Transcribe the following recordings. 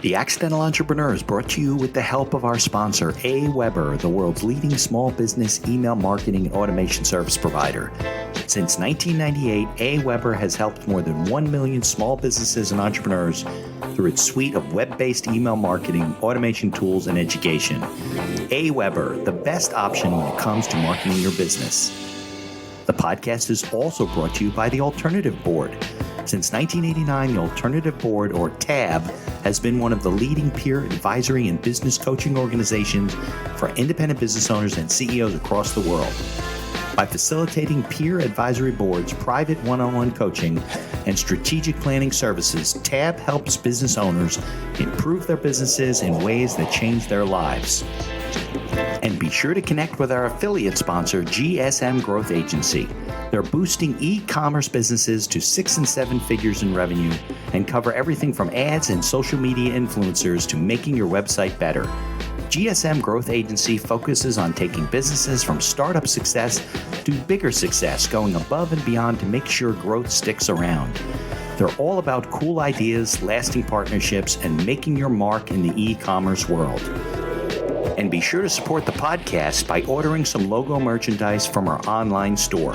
The Accidental Entrepreneur is brought to you with the help of our sponsor, AWeber, the world's leading small business email marketing and automation service provider. Since 1998, AWeber has helped more than 1 million small businesses and entrepreneurs through its suite of web-based email marketing, automation tools, and education. AWeber, the best option when it comes to marketing your business. The podcast is also brought to you by the Alternative Board. Since 1989, the Alternative Board, or TAB, has been one of the leading peer advisory and business coaching organizations for independent business owners and CEOs across the world. By facilitating peer advisory boards, private one-on-one coaching, and strategic planning services, TAB helps business owners improve their businesses in ways that change their lives. And be sure to connect with our affiliate sponsor, GSM Growth Agency. They're boosting e-commerce businesses to 6 and 7 figures in revenue and cover everything from ads and social media influencers to making your website better. GSM Growth Agency focuses on taking businesses from startup success to bigger success, going above and beyond to make sure growth sticks around. They're all about cool ideas, lasting partnerships, and making your mark in the e-commerce world. And be sure to support the podcast by ordering some logo merchandise from our online store.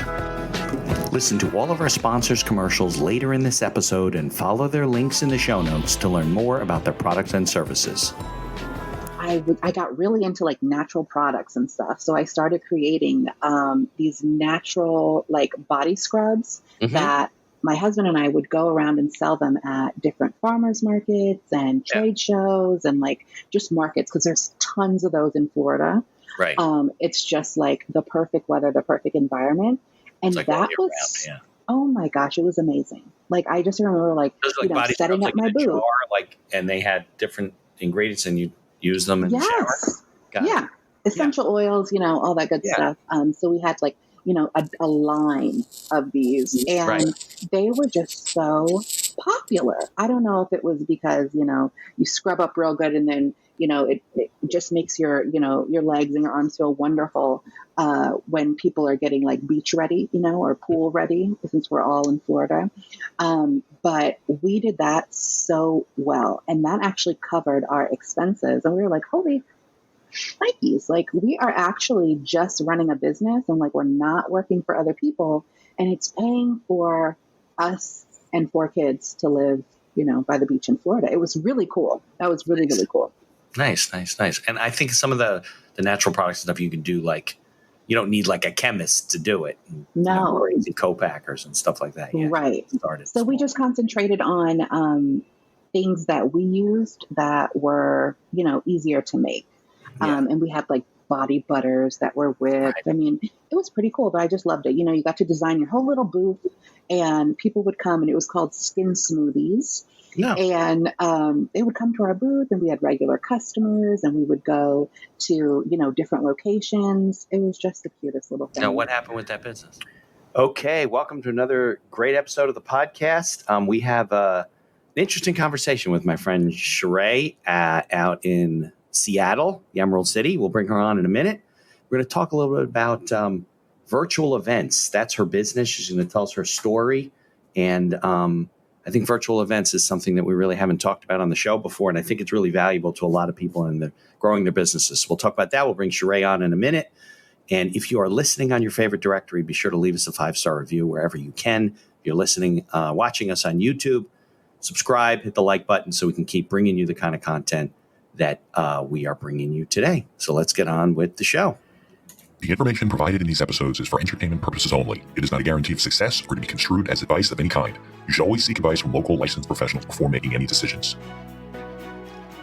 Listen to all of our sponsors' commercials later in this episode and follow their links in the show notes to learn more about their products and services. I got really into like natural products and stuff. So I started creating these natural like body scrubs that my husband and I would go around and sell them at different farmers markets and trade shows and like just markets, because there's tons of those in Florida. Right. It's just like the perfect weather, the perfect environment. And like that was, oh my gosh, it was amazing. Like, I just remember like, setting up my booth. And they had different ingredients and you use them in the shower? Essential oils, all that good stuff. So we had like, a line of these, and they were just so popular. I don't know if it was because, you scrub up real good and then, it just makes your legs and your arms feel wonderful when people are getting like beach ready, or pool ready, since we're all in Florida. But we did that so well, and that actually covered our expenses. And we were like, holy shnikes, like we are actually just running a business, and like we're not working for other people, and it's paying for us and 4 kids to live, by the beach in Florida. It was really cool. That was really, really cool. Nice. And I think some of the natural products and stuff you can do, like, you don't need like a chemist to do it. No. Crazy co-packers and stuff like that. Yeah, right. So we just concentrated on things that we used that were, easier to make. And we had like body butters that were whipped. Right. I mean, it was pretty cool, but I just loved it. You got to design your whole little booth, and people would come, and it was called Skin Smoothies. No. And they would come to our booth, and we had regular customers, and we would go to, different locations. It was just the cutest little thing. Now, what happened with that business? Okay, welcome to another great episode of the podcast. We have an interesting conversation with my friend Sharee out in Seattle, the Emerald City. We'll bring her on in a minute. We're going to talk a little bit about virtual events. That's her business. She's going to tell us her story. And I think virtual events is something that we really haven't talked about on the show before. And I think it's really valuable to a lot of people in growing their businesses. We'll talk about that. We'll bring Sharee on in a minute. And if you are listening on your favorite directory, be sure to leave us a 5-star review wherever you can. If you're listening, watching us on YouTube, subscribe, hit the like button so we can keep bringing you the kind of content that we are bringing you today. So let's get on with the show. The information provided in these episodes is for entertainment purposes only. It is not a guarantee of success or to be construed as advice of any kind. You should always seek advice from local licensed professionals before making any decisions.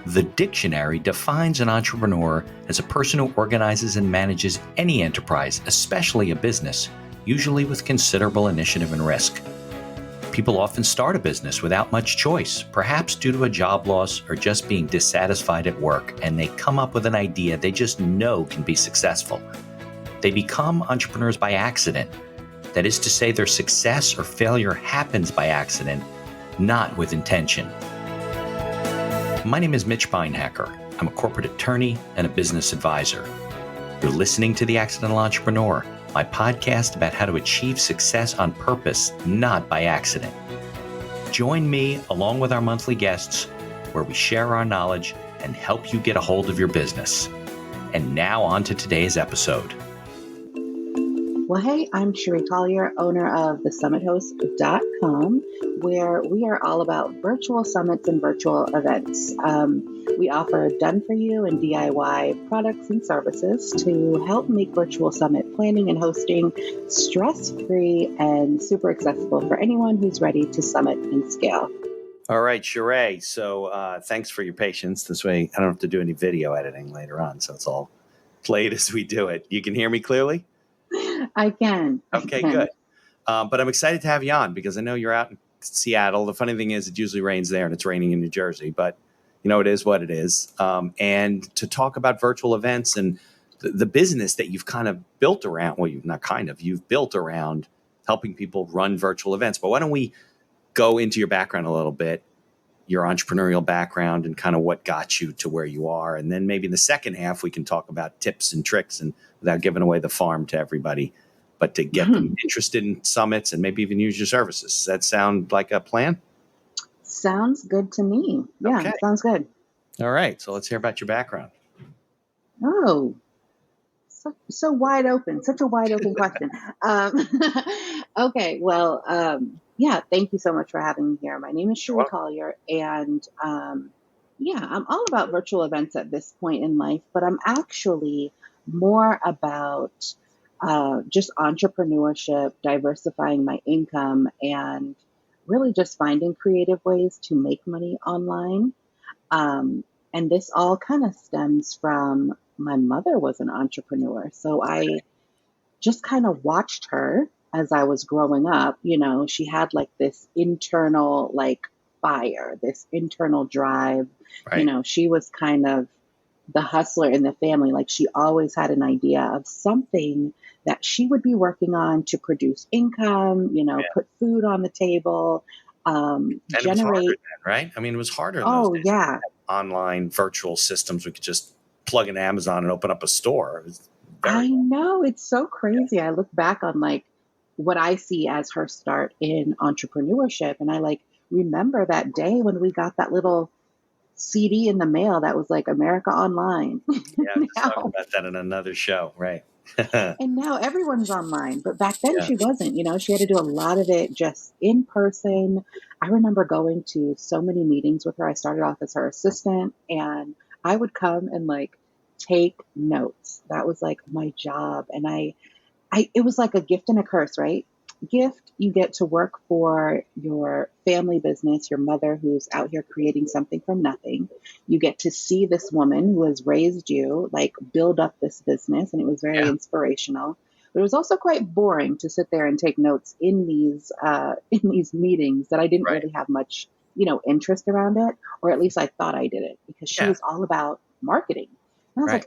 The dictionary defines an entrepreneur as a person who organizes and manages any enterprise, especially a business, usually with considerable initiative and risk. People often start a business without much choice, perhaps due to a job loss or just being dissatisfied at work, and they come up with an idea they just know can be successful. They become entrepreneurs by accident. That is to say, their success or failure happens by accident, not with intention. My name is Mitch Beinhacker. I'm a corporate attorney and a business advisor. You're listening to The Accidental Entrepreneur, my podcast about how to achieve success on purpose, not by accident. Join me, along with our monthly guests, where we share our knowledge and help you get a hold of your business. And now on to today's episode. Well, hey, I'm Sharee Collier, owner of thesummithost.com, where we are all about virtual summits and virtual events. We offer done-for-you and DIY products and services to help make virtual summit planning and hosting stress-free and super accessible for anyone who's ready to summit and scale. All right, Sharee. So thanks for your patience. This way I don't have to do any video editing later on, so it's all played as we do it. You can hear me clearly? I can. Okay, good. But I'm excited to have you on because I know you're out in Seattle. The funny thing is it usually rains there and it's raining in New Jersey, but it is what it is. And to talk about virtual events and the business that you've kind of built around, you've built around helping people run virtual events. But why don't we go into your background a little bit, your entrepreneurial background and kind of what got you to where you are. And then maybe in the second half, we can talk about tips and tricks and without giving away the farm to everybody, but to get them interested in summits and maybe even use your services. Does that sound like a plan? Sounds good to me. Yeah, Okay. Sounds good. All right. So let's hear about your background. Oh, so wide open, such a wide open question. Okay, well, yeah, thank you so much for having me here. My name is Sharee Collier, and I'm all about virtual events at this point in life, but I'm actually more about just entrepreneurship, diversifying my income, and really just finding creative ways to make money online. And this all kind of stems from my mother was an entrepreneur. So I just kind of watched her as I was growing up. She had like this internal like fire, this internal drive. Right. She was kind of the hustler in the family. Like she always had an idea of something that she would be working on to produce income, put food on the table, And generate. it was harder then, right? I mean, it was harder in those Oh, days. yeah. Online virtual systems. We could just plug in Amazon and open up a store. It was I know. It's so crazy. I look back on like what I see as her start in entrepreneurship. And I like remember that day when we got that little CD in the mail that was like America Online. Yeah, I'm just Now, talking about that in another show, right? and now everyone's online. But back then Yeah. she wasn't, she had to do a lot of it just in person. I remember going to so many meetings with her. I started off as her assistant and I would come and like take notes. That was like my job. And it was like a gift and a curse, right? Gift, you get to work for your family business, your mother who's out here creating something from nothing. You get to see this woman who has raised you, like build up this business. And it was very inspirational. But it was also quite boring to sit there and take notes in these meetings that I didn't really have much, interest around it, or at least I thought I did it because she was all about marketing. And I was like,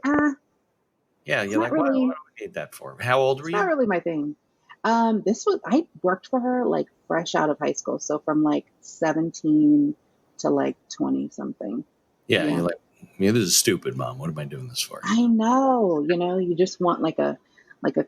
you're like, really, what do we need that for? How old were you? It's not really my thing. I worked for her like fresh out of high school. So from like 17 to like 20 something. Yeah. You're like, this is stupid, Mom. What am I doing this for? I know, you just want like a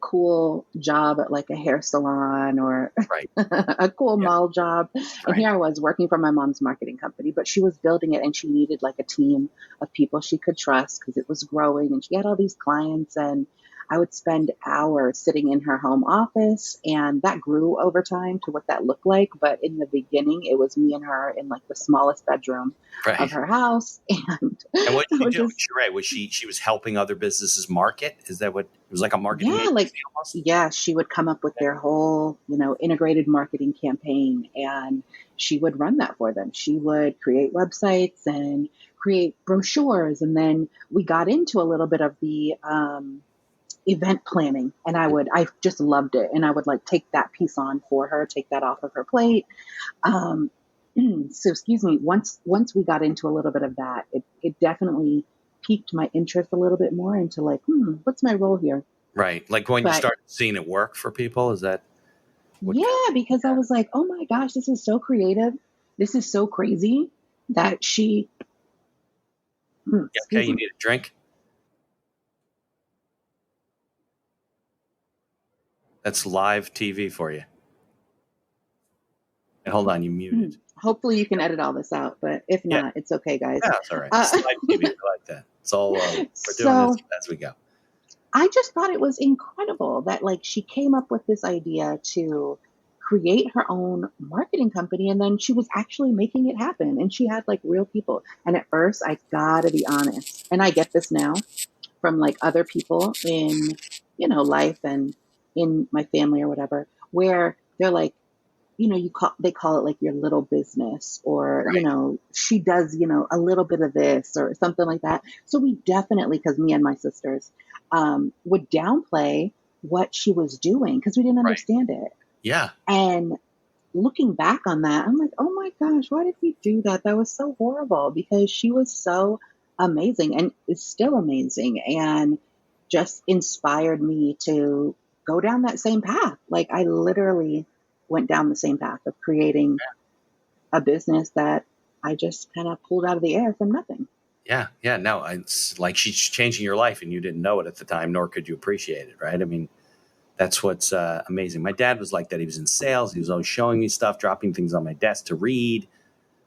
cool job at like a hair salon or a cool mall job. And here I was working for my mom's marketing company, but she was building it and she needed like a team of people she could trust because it was growing and she had all these clients and I would spend hours sitting in her home office and that grew over time to what that looked like. But in the beginning, it was me and her in like the smallest bedroom of her house. And what did you do? Sharee, was she was helping other businesses market? Is that what it was like a marketing agency almost? She would come up with their whole, integrated marketing campaign and she would run that for them. She would create websites and create brochures. And then we got into a little bit of the event planning and I just loved it. And I would like take that piece on for her, take that off of her plate. So excuse me, once we got into a little bit of that, it definitely piqued my interest a little bit more into like, what's my role here? Right. Like when you started seeing it work for people, is that? Because I was like, oh my gosh, this is so creative. This is so crazy that she. Okay, you need a drink? That's live TV for you. And hold on, you muted. Hopefully you can edit all this out, but if Yeah. not, it's okay, guys. Yeah, it's all right. It's live TV like that. It's all we're doing So this as we go. I just thought it was incredible that like she came up with this idea to create her own marketing company, and then she was actually making it happen, and she had like real people. And at first, I gotta be honest, and I get this now from like other people in, life and in my family or whatever, where they're like, they call it like your little business, or, Right. she does, a little bit of this or something like that. So we definitely, because me and my sisters would downplay what she was doing because we didn't Right. understand it. Yeah. And looking back on that, I'm like, oh my gosh, why did we do that? That was so horrible, because she was so amazing and is still amazing, and just inspired me to go down that same path. Like I literally went down the same path of creating a business that I just kind of pulled out of the air from nothing. Yeah. Yeah. No, it's like she's changing your life and you didn't know it at the time, nor could you appreciate it. Right. I mean, that's what's amazing. My dad was like that. He was in sales. He was always showing me stuff, dropping things on my desk to read.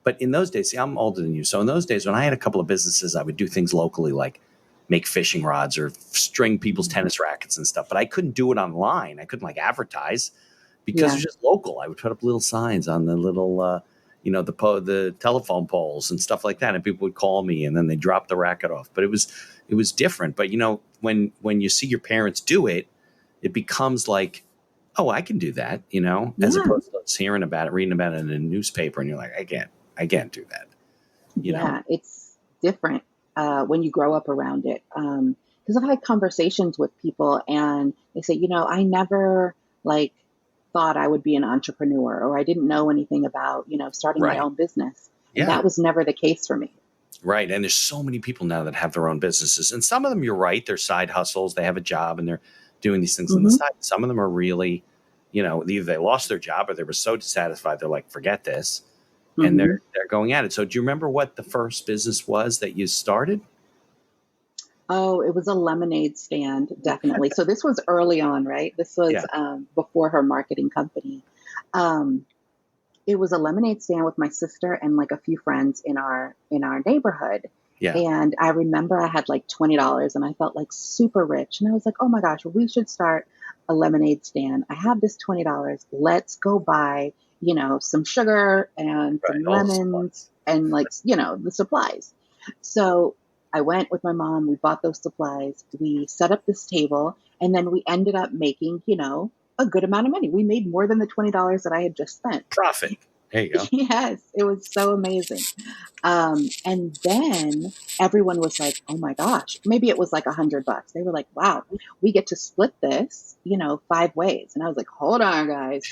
But in those days, see, I'm older than you. So in those days, when I had a couple of businesses, I would do things locally, like make fishing rods or string people's tennis rackets and stuff. But I couldn't do it online. I couldn't like advertise because it was just local. I would put up little signs on the little, the telephone poles and stuff like that. And people would call me and then they drop the racket off. But it was different. But, when you see your parents do it, it becomes like, oh, I can do that, as opposed to hearing about it, reading about it in a newspaper. And you're like, I can't do that. It's different when you grow up around it. Because I've had conversations with people and they say, I never like thought I would be an entrepreneur, or I didn't know anything about, starting my own business. And that was never the case for me. Right. And there's so many people now that have their own businesses, and some of them, you're right, they're side hustles. They have a job and they're doing these things on the side. Some of them are really, either they lost their job or they were so dissatisfied. They're like, forget this. And they're going at it. So do you remember what the first business was that you started? Oh, it was a lemonade stand, definitely. So this was early on, right? This was before her marketing company. It was a lemonade stand with my sister and like a few friends in our neighborhood. Yeah. And I remember I had like $20 and I felt like super rich. And I was like, oh my gosh, we should start a lemonade stand. I have this $20. Let's go buy, some sugar and some lemons and like, the supplies. So I went with my mom. We bought those supplies. We set up this table, and then we ended up making, a good amount of money. We made more than the $20 that I had just spent. Profit. There you go. Yes, it was so amazing. And then everyone was like, oh my gosh, maybe it was like $100. They were like, wow, we get to split this, 5 ways. And I was like, hold on, guys.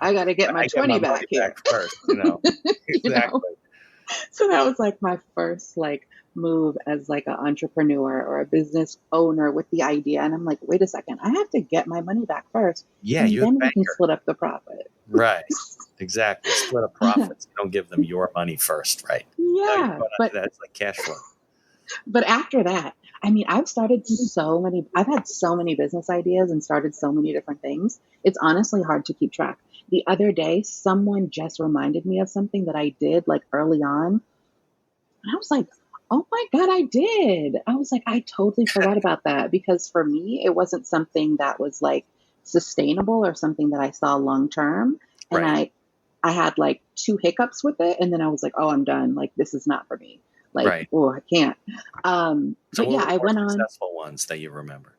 I got to get my 20 back here. First, Exactly. So that was like my first move as like an entrepreneur or a business owner with the idea. And I'm like, wait a second, I have to get my money back first. Yeah, and then we can split up the profit. Right. Exactly. Split up profits. You don't give them your money first, right? Yeah. But that's like cash flow. But after that, I mean, I've had so many business ideas and started so many different things. It's honestly hard to keep track. The other day, someone just reminded me of something that I did like early on. And I was like, oh my God, I did. I was like, I totally forgot about that, because for me, it wasn't something that was like sustainable or something that I saw long term. And I had like 2 hiccups with it. And then I was like, oh, I'm done. Like, this is not for me. Like, oh, I can't. So but yeah, I went on successful ones that you remember.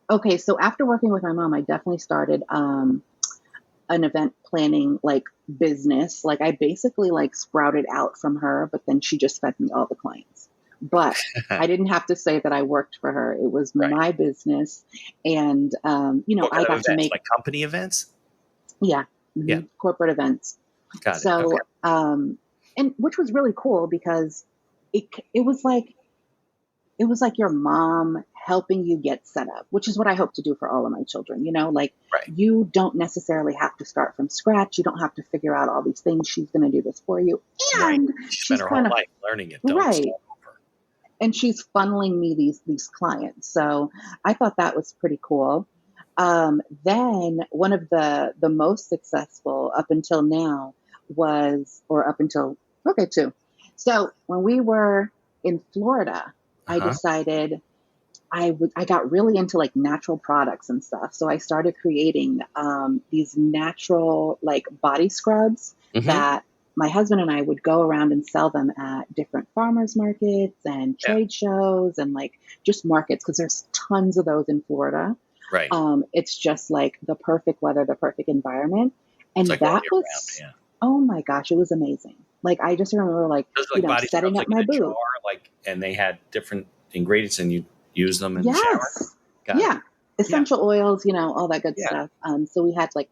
Okay. So after working with my mom, I definitely started, an event planning business. Like I basically sprouted out from her, but then she just fed me all the clients. But I didn't have to say that I worked for her. It was my business. And, I got to make company events. Yeah. Yeah. Corporate events. Got it. So, and which was really cool because it was like your mom helping you get set up, which is what I hope to do for all of my children. You don't necessarily have to start from scratch. You don't have to figure out all these things. She's going to do this for you. And she spent her whole life learning it. And she's funneling me these clients. So I thought that was pretty cool. Then one of the most successful up until now was, or up until, okay, 2. So when we were in Florida, I Uh-huh. decided I got really into like natural products and stuff. So I started creating these natural like body scrubs Mm-hmm. that my husband and I would go around and sell them at different farmers markets and Yeah. trade shows and like just markets because there's tons of those in Florida. Right. It's just like the perfect weather, the perfect environment. It's And like all that year round. was, Yeah. oh my gosh, it was amazing. Like I just remember like, Those are like body scrubs, setting up like in my a jar, booth. like, and they had different ingredients, and you use them in the shower. Yes. Got it. Yeah. Yeah. Essential oils, all that good Yeah. stuff. So we had like,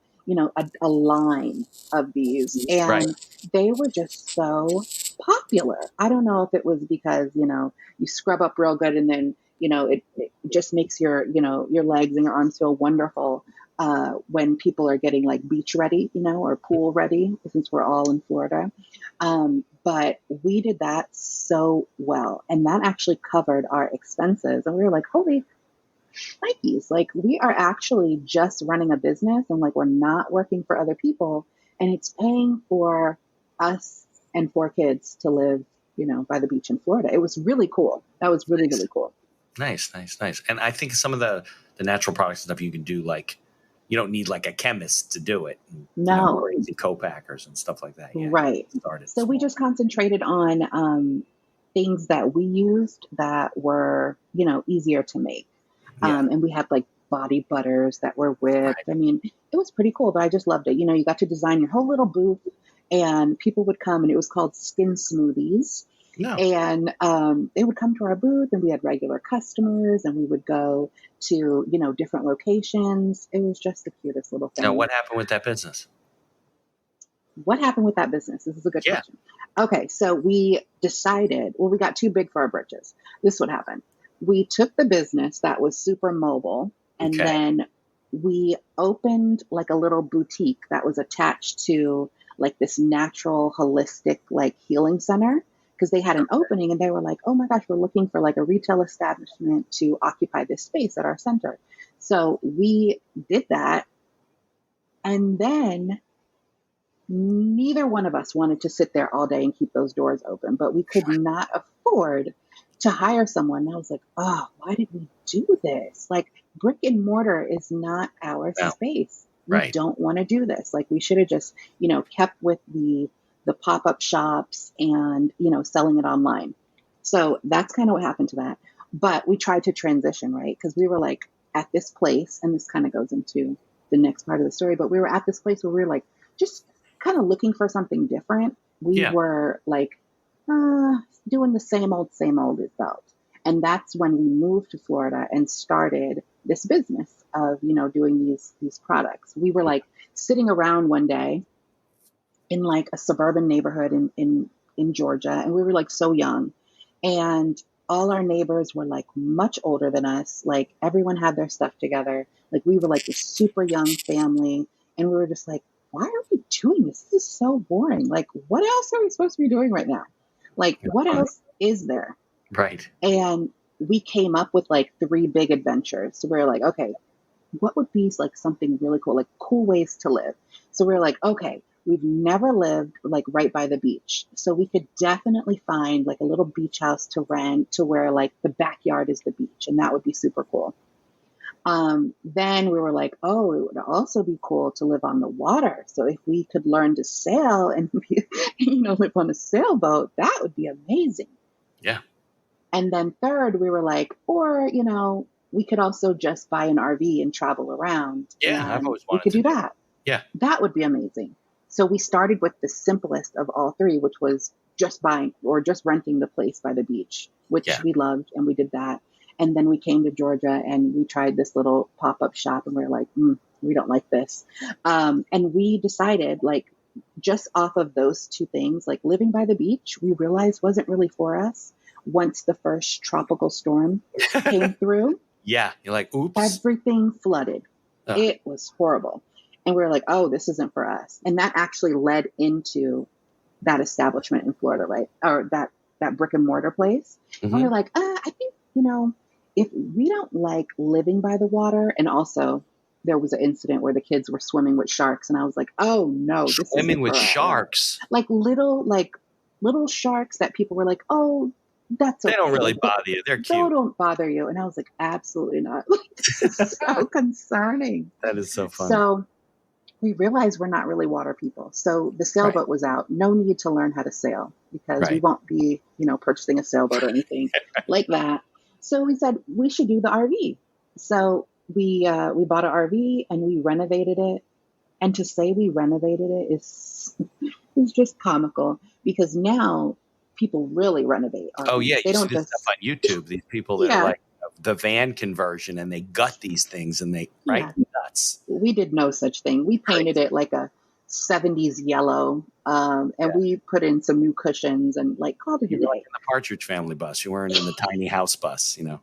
a line of these Right. and they were just so popular. I don't know if it was because, you scrub up real good and then, it just makes your legs and your arms feel wonderful when people are getting like beach ready, or pool ready, since we're all in Florida. But we did that so well. And that actually covered our expenses. And we were like, holy Nikes, like we are actually just running a business and like we're not working for other people. And it's paying for us and 4 kids to live, by the beach in Florida. It was really cool. That was really, Nice. really cool. Nice. And I think some of the natural products and stuff you can do, like, you don't need like a chemist to do it. No. Crazy co-packers and stuff like that. Yeah. Right. Started So we small. just concentrated on things that we used that were, easier to make. Yeah. And we had like body butters that were whipped. Right. I mean, it was pretty cool, but I just loved it. You got to design your whole little booth and people would come and it was called Skin Smoothies. No. And they would come to our booth and we had regular customers and we would go to, different locations. It was just the cutest little thing. Now, what happened with that business? What happened with that business? This is a good Yeah. question. Okay, so we decided, well, we got too big for our britches. This is what happened. We took the business that was super mobile and Okay. then we opened like a little boutique that was attached to like this natural holistic like healing center because they had an opening and they were like, oh my gosh, we're looking for like a retail establishment to occupy this space at our center. So we did that. And then neither one of us wanted to sit there all day and keep those doors open, but we could not afford to hire someone. And I was like, oh, why did we do this? Like brick and mortar is not our No. space. We Right. don't want to do this. Like we should have just, kept with the pop-up shops and, selling it online. So that's kind of what happened to that. But we tried to transition, right? Because we were like at this place, and this kind of goes into the next part of the story, but we were at this place where we were like, just kind of looking for something different. We Yeah. were like doing the same old, it felt. And that's when we moved to Florida and started this business of, doing these products. We were like sitting around one day in like a suburban neighborhood in Georgia. And we were like so young. And all our neighbors were like much older than us. Like everyone had their stuff together. Like we were like this super young family. And we were just like, why are we doing this? This is so boring. Like, what else are we supposed to be doing right now? Like, what else is there? Right. And we came up with like 3 big adventures. So we were like, okay, what would be like something really cool, like cool ways to live? So we were like, okay, we've never lived like right by the beach. So we could definitely find like a little beach house to rent to where like the backyard is the beach. And that would be super cool. Then we were like, oh, it would also be cool to live on the water. So if we could learn to sail and live on a sailboat, that would be amazing. Yeah. And then third, we were like, or, we could also just buy an RV and travel around. Yeah, and I've always we wanted could to do do that. Yeah. That would be amazing. So we started with the simplest of all 3, which was just buying or just renting the place by the beach, which we loved. And we did that. And then we came to Georgia and we tried this little pop-up shop and we were like, we don't like this. And we decided like just off of those 2 things, like living by the beach, we realized wasn't really for us. Once the first tropical storm came through, Yeah. You're like, oops. everything flooded. Oh. It was horrible. And we were like, oh, this isn't for us. And that actually led into that establishment in Florida, right? Or that brick and mortar place. Mhm. And we were like, I think, if we don't like living by the water, and also there was an incident where the kids were swimming with sharks, and I was like, oh no, this Swimming isn't with for us. sharks. Like little sharks that people were like, oh, that's okay. They don't really bother you. They're They cute. don't bother you. And I was like, absolutely not. Like, this is so concerning. That is so funny. So we realized we're not really water people. So the sailboat was out. No need to learn how to sail because we won't be, purchasing a sailboat or anything like that. So we said we should do the RV. So we bought an RV and we renovated it. And to say we renovated it is just comical because now people really renovate RVs. Oh yeah, they you don't see just this stuff on YouTube. These people that are like the van conversion, and they gut these things, and they nuts. We did no such thing. We painted it like a 70s yellow, and we put in some new cushions and called it a day. Like in the Partridge Family bus. You weren't in the tiny house bus, Yeah,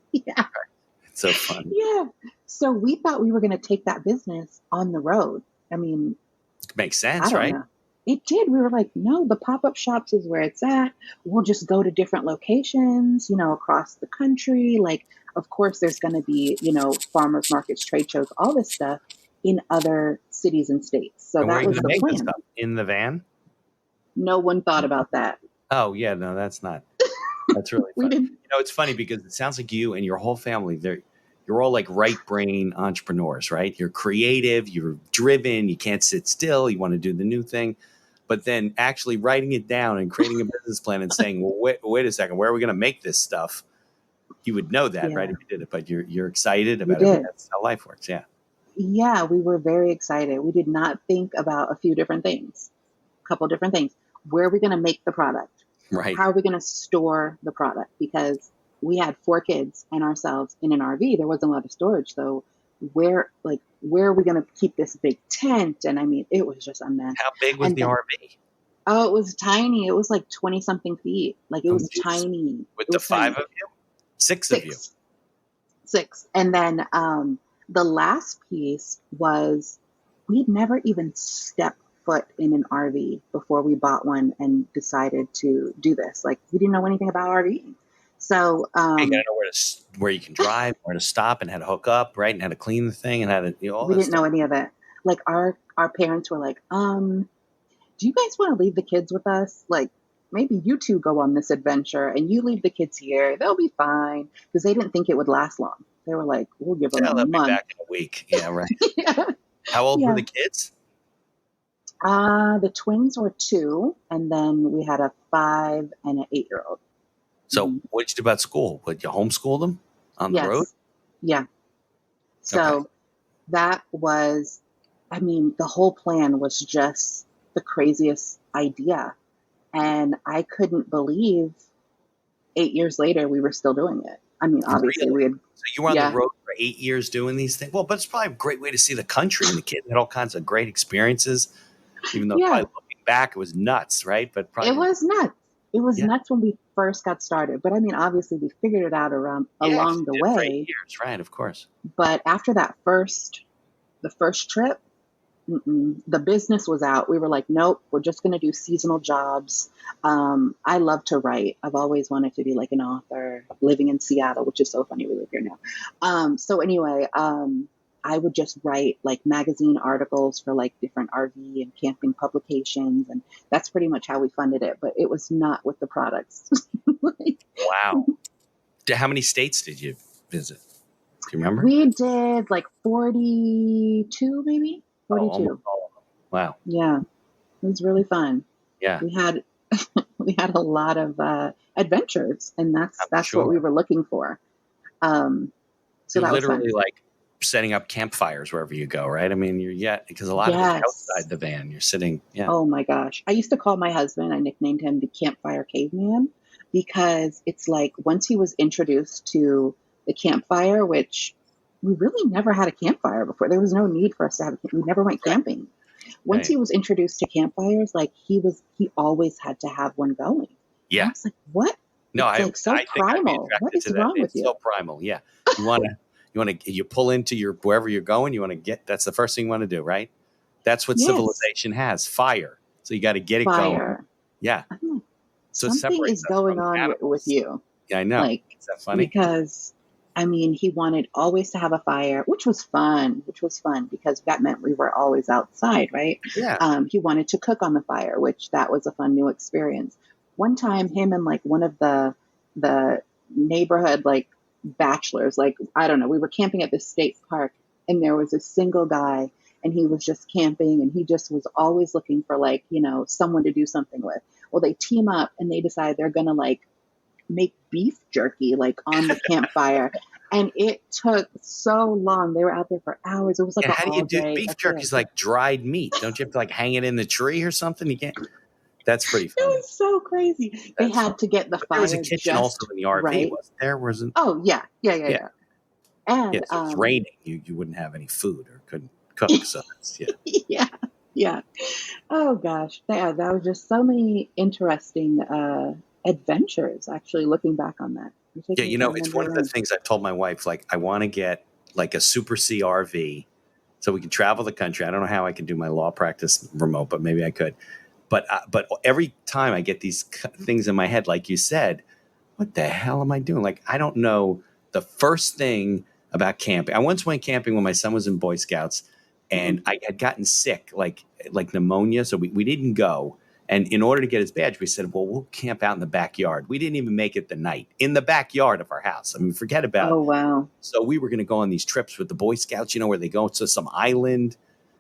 it's so fun. Yeah, so we thought we were going to take that business on the road. I mean, it makes sense, right? Know. It did. We were like, no, the pop-up shops is where it's at. We'll just go to different locations, across the country. Like, of course, there's going to be, farmers markets, trade shows, all this stuff in other cities and states. So that was the plan. In the van? No one thought about that. Oh, yeah. No, that's not. That's really funny. It's funny because it sounds like you and your whole family, you're all like right brain entrepreneurs, right? You're creative, you're driven, you can't sit still, you want to do the new thing. But then actually writing it down and creating a business plan and saying, well, wait a second, where are we going to make this stuff? You would know that, right, if you did it. But you're excited about it. That's how life works, yeah. Yeah, we were very excited. We did not think about a couple different things. Where are we going to make the product? Right. How are we going to store the product? Because we had 4 kids and ourselves in an RV. There wasn't a lot of storage. So where are we going to keep this big tent? And I mean, it was just a mess. How big was the RV? Oh, it was tiny. It was like 20 something feet. Like it was tiny. With the 5 of you? 6 of you? 6. And then the last piece was we'd never even stepped foot in an RV before we bought one and decided to do this. Like we didn't know anything about RVing. So you gotta know where you can drive, where to stop, and how to hook up, right, and how to clean the thing, and how to all. We didn't know any of it. Like our parents were like, "Do you guys want to leave the kids with us? Like maybe you two go on this adventure, and you leave the kids here. They'll be fine." Because they didn't think it would last long. They were like, "We'll give them a month." Be back in a week. Yeah, right. How old were the kids? The twins were 2, and then we had a 5 and an 8-year-old. So what did you do about school? Would you homeschool them on the road? Yeah. So that was, the whole plan was just the craziest idea. And I couldn't believe 8 years later, we were still doing it. I mean, obviously we had. So you were on the road for 8 years doing these things? Well, but it's probably a great way to see the country, and the kids had all kinds of great experiences, even though probably looking back, it was nuts, right? But probably it was nuts. It was nuts when we first got started. But I mean, obviously we figured it out along the way. For 8 years, right, of course. But after the first trip, the business was out. We were like, nope, we're just going to do seasonal jobs. I love to write. I've always wanted to be like an author, living in Seattle, which is so funny. We live here now. So anyway, I would just write like magazine articles for like different RV and camping publications. And that's pretty much how we funded it. But it was not with the products. Wow. How many states did you visit? Do you remember? We did like 42, maybe 42. Almost all of them. Wow. Yeah. It was really fun. Yeah. We had a lot of adventures, and that's what we were looking for. So that literally was fun. Like setting up campfires wherever you go, right? I mean, because a lot of it's outside the van. You're sitting. Yeah. Oh my gosh. I used to call my husband, I nicknamed him the campfire caveman, because it's like once he was introduced to the campfire, which we really never had a campfire before. There was no need for us to have we never went camping. Once he was introduced to campfires, like he always had to have one going. Yeah. And I was like, what? No, it's like so primal. What is wrong with you? So primal. Yeah. You pull into wherever you're going. You want to get, that's the first thing you want to do, right? That's what civilization has, fire. So you got to get it going. Yeah. So something is going on with you. Yeah, I know. Like, is that funny? Because I mean, he wanted always to have a fire, which was fun, because that meant we were always outside, right? Yeah. He wanted to cook on the fire, which that was a fun new experience. One time, him and like one of the neighborhood like bachelors, like I don't know, we were camping at this state park, and there was a single guy, and he was just camping, and he just was always looking for like someone to do something with. Well, they team up and they decide they're gonna like make beef jerky like on the campfire. And it took so long. They were out there for hours. It was like And an how do you all do day beef affair. jerky? Is like dried meat. Don't you have to like hang it in the tree or something? You can't. That's pretty It funny. was so crazy. They That's had funny. to get the But fire there was a kitchen just also in the RV, right. wasn't there? Wasn't? Oh yeah. Yeah. And Yeah. So if it's raining, you wouldn't have any food or couldn't cook. So that's, yeah. yeah. Oh gosh, that was just so many interesting adventures. Actually, looking back on that, you're Yeah, taking me down it's memory one of the lane. things I've told my wife, like, I want to get like a Super C RV so we can travel the country. I don't know how I can do my law practice remote, but maybe I could. But every time I get these things in my head, like you said, what the hell am I doing? Like, I don't know the first thing about camping. I once went camping when my son was in Boy Scouts, and I had gotten sick, like pneumonia. So we didn't go. And in order to get his badge, we said, well, we'll camp out in the backyard. We didn't even make it the night in the backyard of our house. I mean, forget about. Oh wow. So we were going to go on these trips with the Boy Scouts, where they go to some island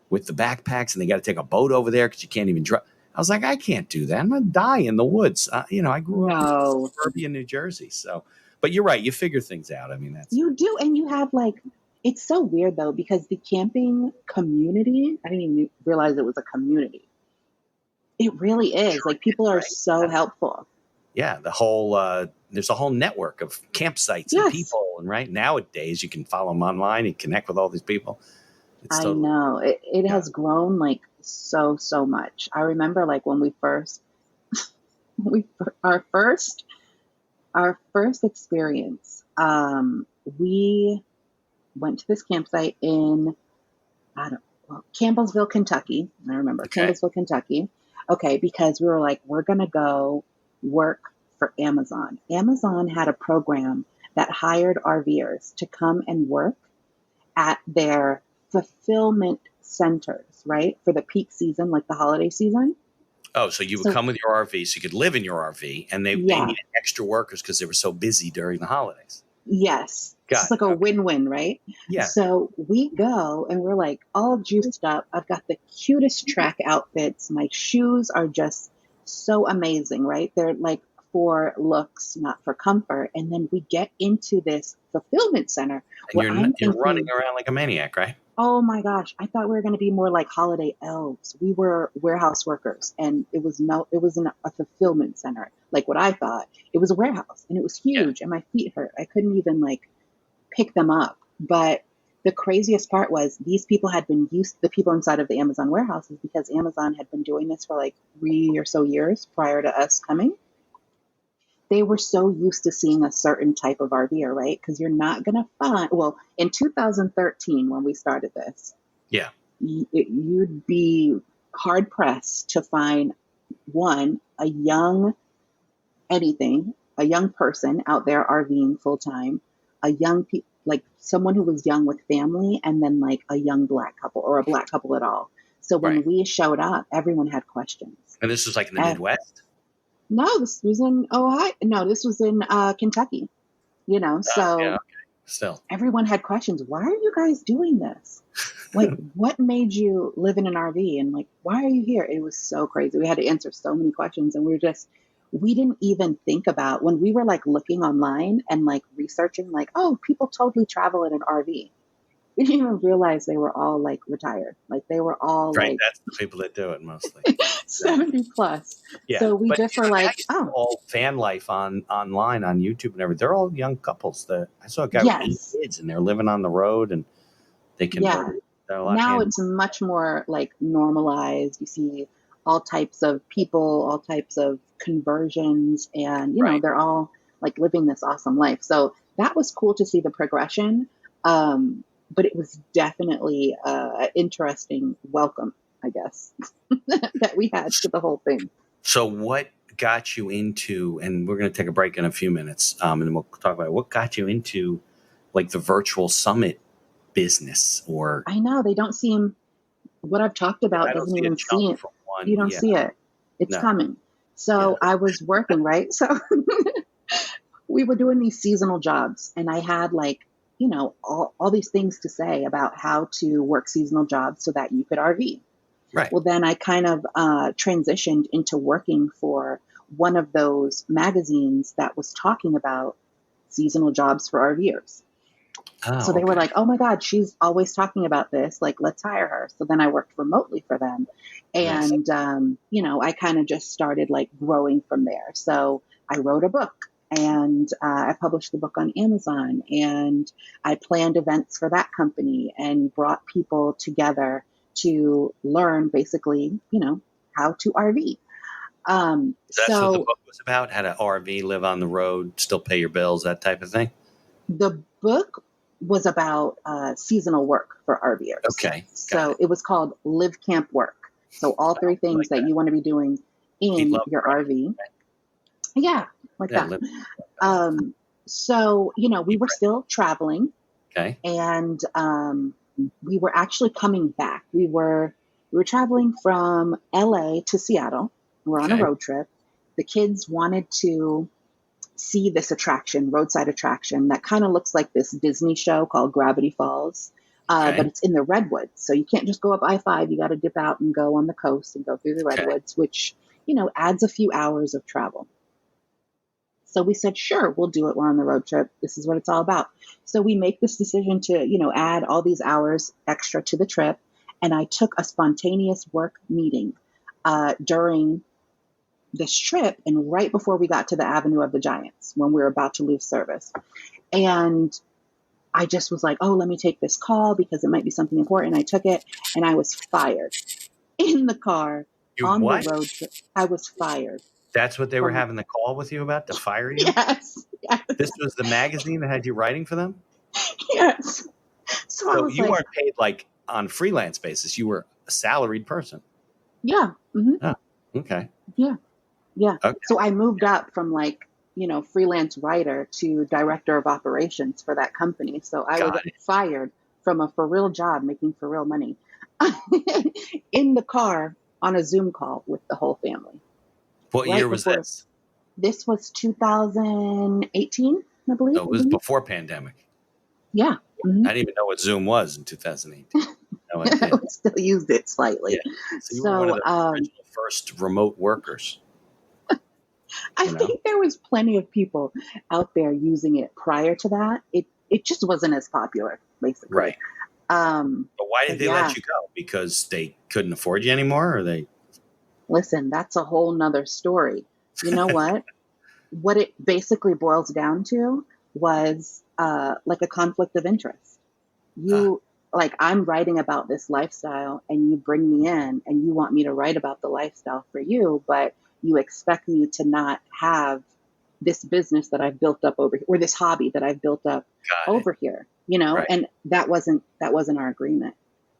with the backpacks and they got to take a boat over there because you can't even drive. I was like, I can't do that. I'm going to die in the woods. I grew up in suburbia New Jersey. So, but you're right. You figure things out. I mean, that's. You do, and you have like, it's so weird though, because the camping community, I didn't even realize it was a community. It really is. Like people are Right. so helpful. Yeah, there's a whole network of campsites and people, and right nowadays you can follow them online and connect with all these people. It's I know it has grown like so much. I remember like when we first, our first experience. We went to this campsite in Campbellsville, Kentucky. I remember Campbellsville, Kentucky. Okay, because we were like, we're gonna go work for Amazon. Amazon had a program that hired RVers to come and work at their fulfillment centers, right? For the peak season, like the holiday season. Oh, so you would come with your RV, so you could live in your RV, and they needed extra workers because they were so busy during the holidays. Yes. It's like a win-win, right? Yeah. So we go and we're like all juiced up. I've got the cutest track outfits. My shoes are just so amazing, right? They're like for looks, not for comfort. And then we get into this fulfillment center. And you're running around like a maniac, right? Oh my gosh, I thought we were going to be more like holiday elves. We were warehouse workers, and it wasn't a fulfillment center like what I thought. It was a warehouse, and it was huge, and my feet hurt. I couldn't even like pick them up. But the craziest part was these people had been the people inside of the Amazon warehouses, because Amazon had been doing this for like 3 or so years prior to us coming. They were so used to seeing a certain type of RVer, right? Because you're not going to find, well, in 2013, when we started this, you'd be hard pressed to find a young person out there RVing full time, like someone who was young with family, and then like a young Black couple or a Black couple at all. So when we showed up, everyone had questions. And this was like in the Midwest? No, this was in Ohio. No, this was in Kentucky. Still, everyone had questions. Why are you guys doing this? Like, what made you live in an RV? And like, why are you here? It was so crazy. We had to answer so many questions, and we didn't even think about when we were like looking online and like researching, like, oh, people totally travel in an RV. We didn't even realize they were all like retired. Like they were all like, that's the people that do it mostly 70 plus. Yeah. So we just were like, all fan life online on YouTube and everything. They're all young couples. I saw a guy with 8 kids, and they're living on the road, and they can. Now it's much more like normalized. You see all types of people, all types of conversions, and they're all like living this awesome life. So that was cool to see the progression. But it was definitely an interesting welcome, I guess, that we had to the whole thing. So what got you into, and we're going to take a break in a few minutes, and then we'll talk about what got you into like the virtual summit business, or I know they don't seem, what I've talked about I don't doesn't see a even jump see it. from one. You don't Yeah, see it. It's no, coming. So yeah, I was working, right? So we were doing these seasonal jobs, and I had like, all these things to say about how to work seasonal jobs so that you could RV. right. Well, then I kind of transitioned into working for one of those magazines that was talking about seasonal jobs for RVers. So Oh, they were okay. like, oh my God, she's always talking about this. Like, let's hire her. So then I worked remotely for them. Nice. And, I kind of just started like growing from there. So I wrote a book, and I published the book on Amazon, and I planned events for that company and brought people together to learn basically, how to RV. That's what the So book was about: how to RV, live on the road, still pay your bills, that type of thing. the book was about seasonal work for RVers. Okay, got So it. it was called Live, Camp, Work. So all three I things like that that. you want to be doing Keep in love your running. RV. Yeah, like Yeah, that. live. So, we Keep were still traveling, okay. and we were actually coming back. We were traveling from LA to Seattle. We're on a Okay. road trip. The kids wanted to see this attraction, roadside attraction, that kind of looks like this Disney show called Gravity Falls, but Okay. it's in the redwoods. So you can't just go up I-5. You got to dip out and go on the coast and go through the Okay. redwoods, which, adds a few hours of travel. So we said, sure, we'll do it. We're on the road trip. This is what it's all about. So we make this decision to, add all these hours extra to the trip. And I took a spontaneous work meeting during this trip, and right before we got to the Avenue of the Giants, when we were about to lose service. And I just was like, oh, let me take this call because it might be something important. I took it, and I was fired in the car You on the what? road trip. I was fired That's what they were from, having the call with you about, to fire you? yes, yes, This was the magazine that had you writing for them? yes. So I So was you like, weren't paid like on freelance basis. You were a salaried person. yeah, Oh, okay. yeah, yeah. Okay. So I moved up from like, freelance writer to director of operations for that company. So I was Got it. fired from a for real job making for real money in the car on a Zoom call with the whole family. What Right year was before, this? this was 2018, I believe. Oh, it was before pandemic. Yeah. I didn't even know what Zoom was in 2018. No idea. We still used it slightly. Yeah. So you were one of So the original first remote workers. I think there was plenty of people out there using it prior to that. It just wasn't as popular, basically. Right. But why did But they yeah, let you go? Because they couldn't afford you anymore, or they? listen, that's a whole nother story. You know what? What it basically boils down to was like a conflict of interest. You, like, I'm writing about this lifestyle, and you bring me in and you want me to write about the lifestyle for you, but you expect me to not have this business that I've built up over here, or this hobby that I've built up Got it. over here, Right. and that wasn't our agreement.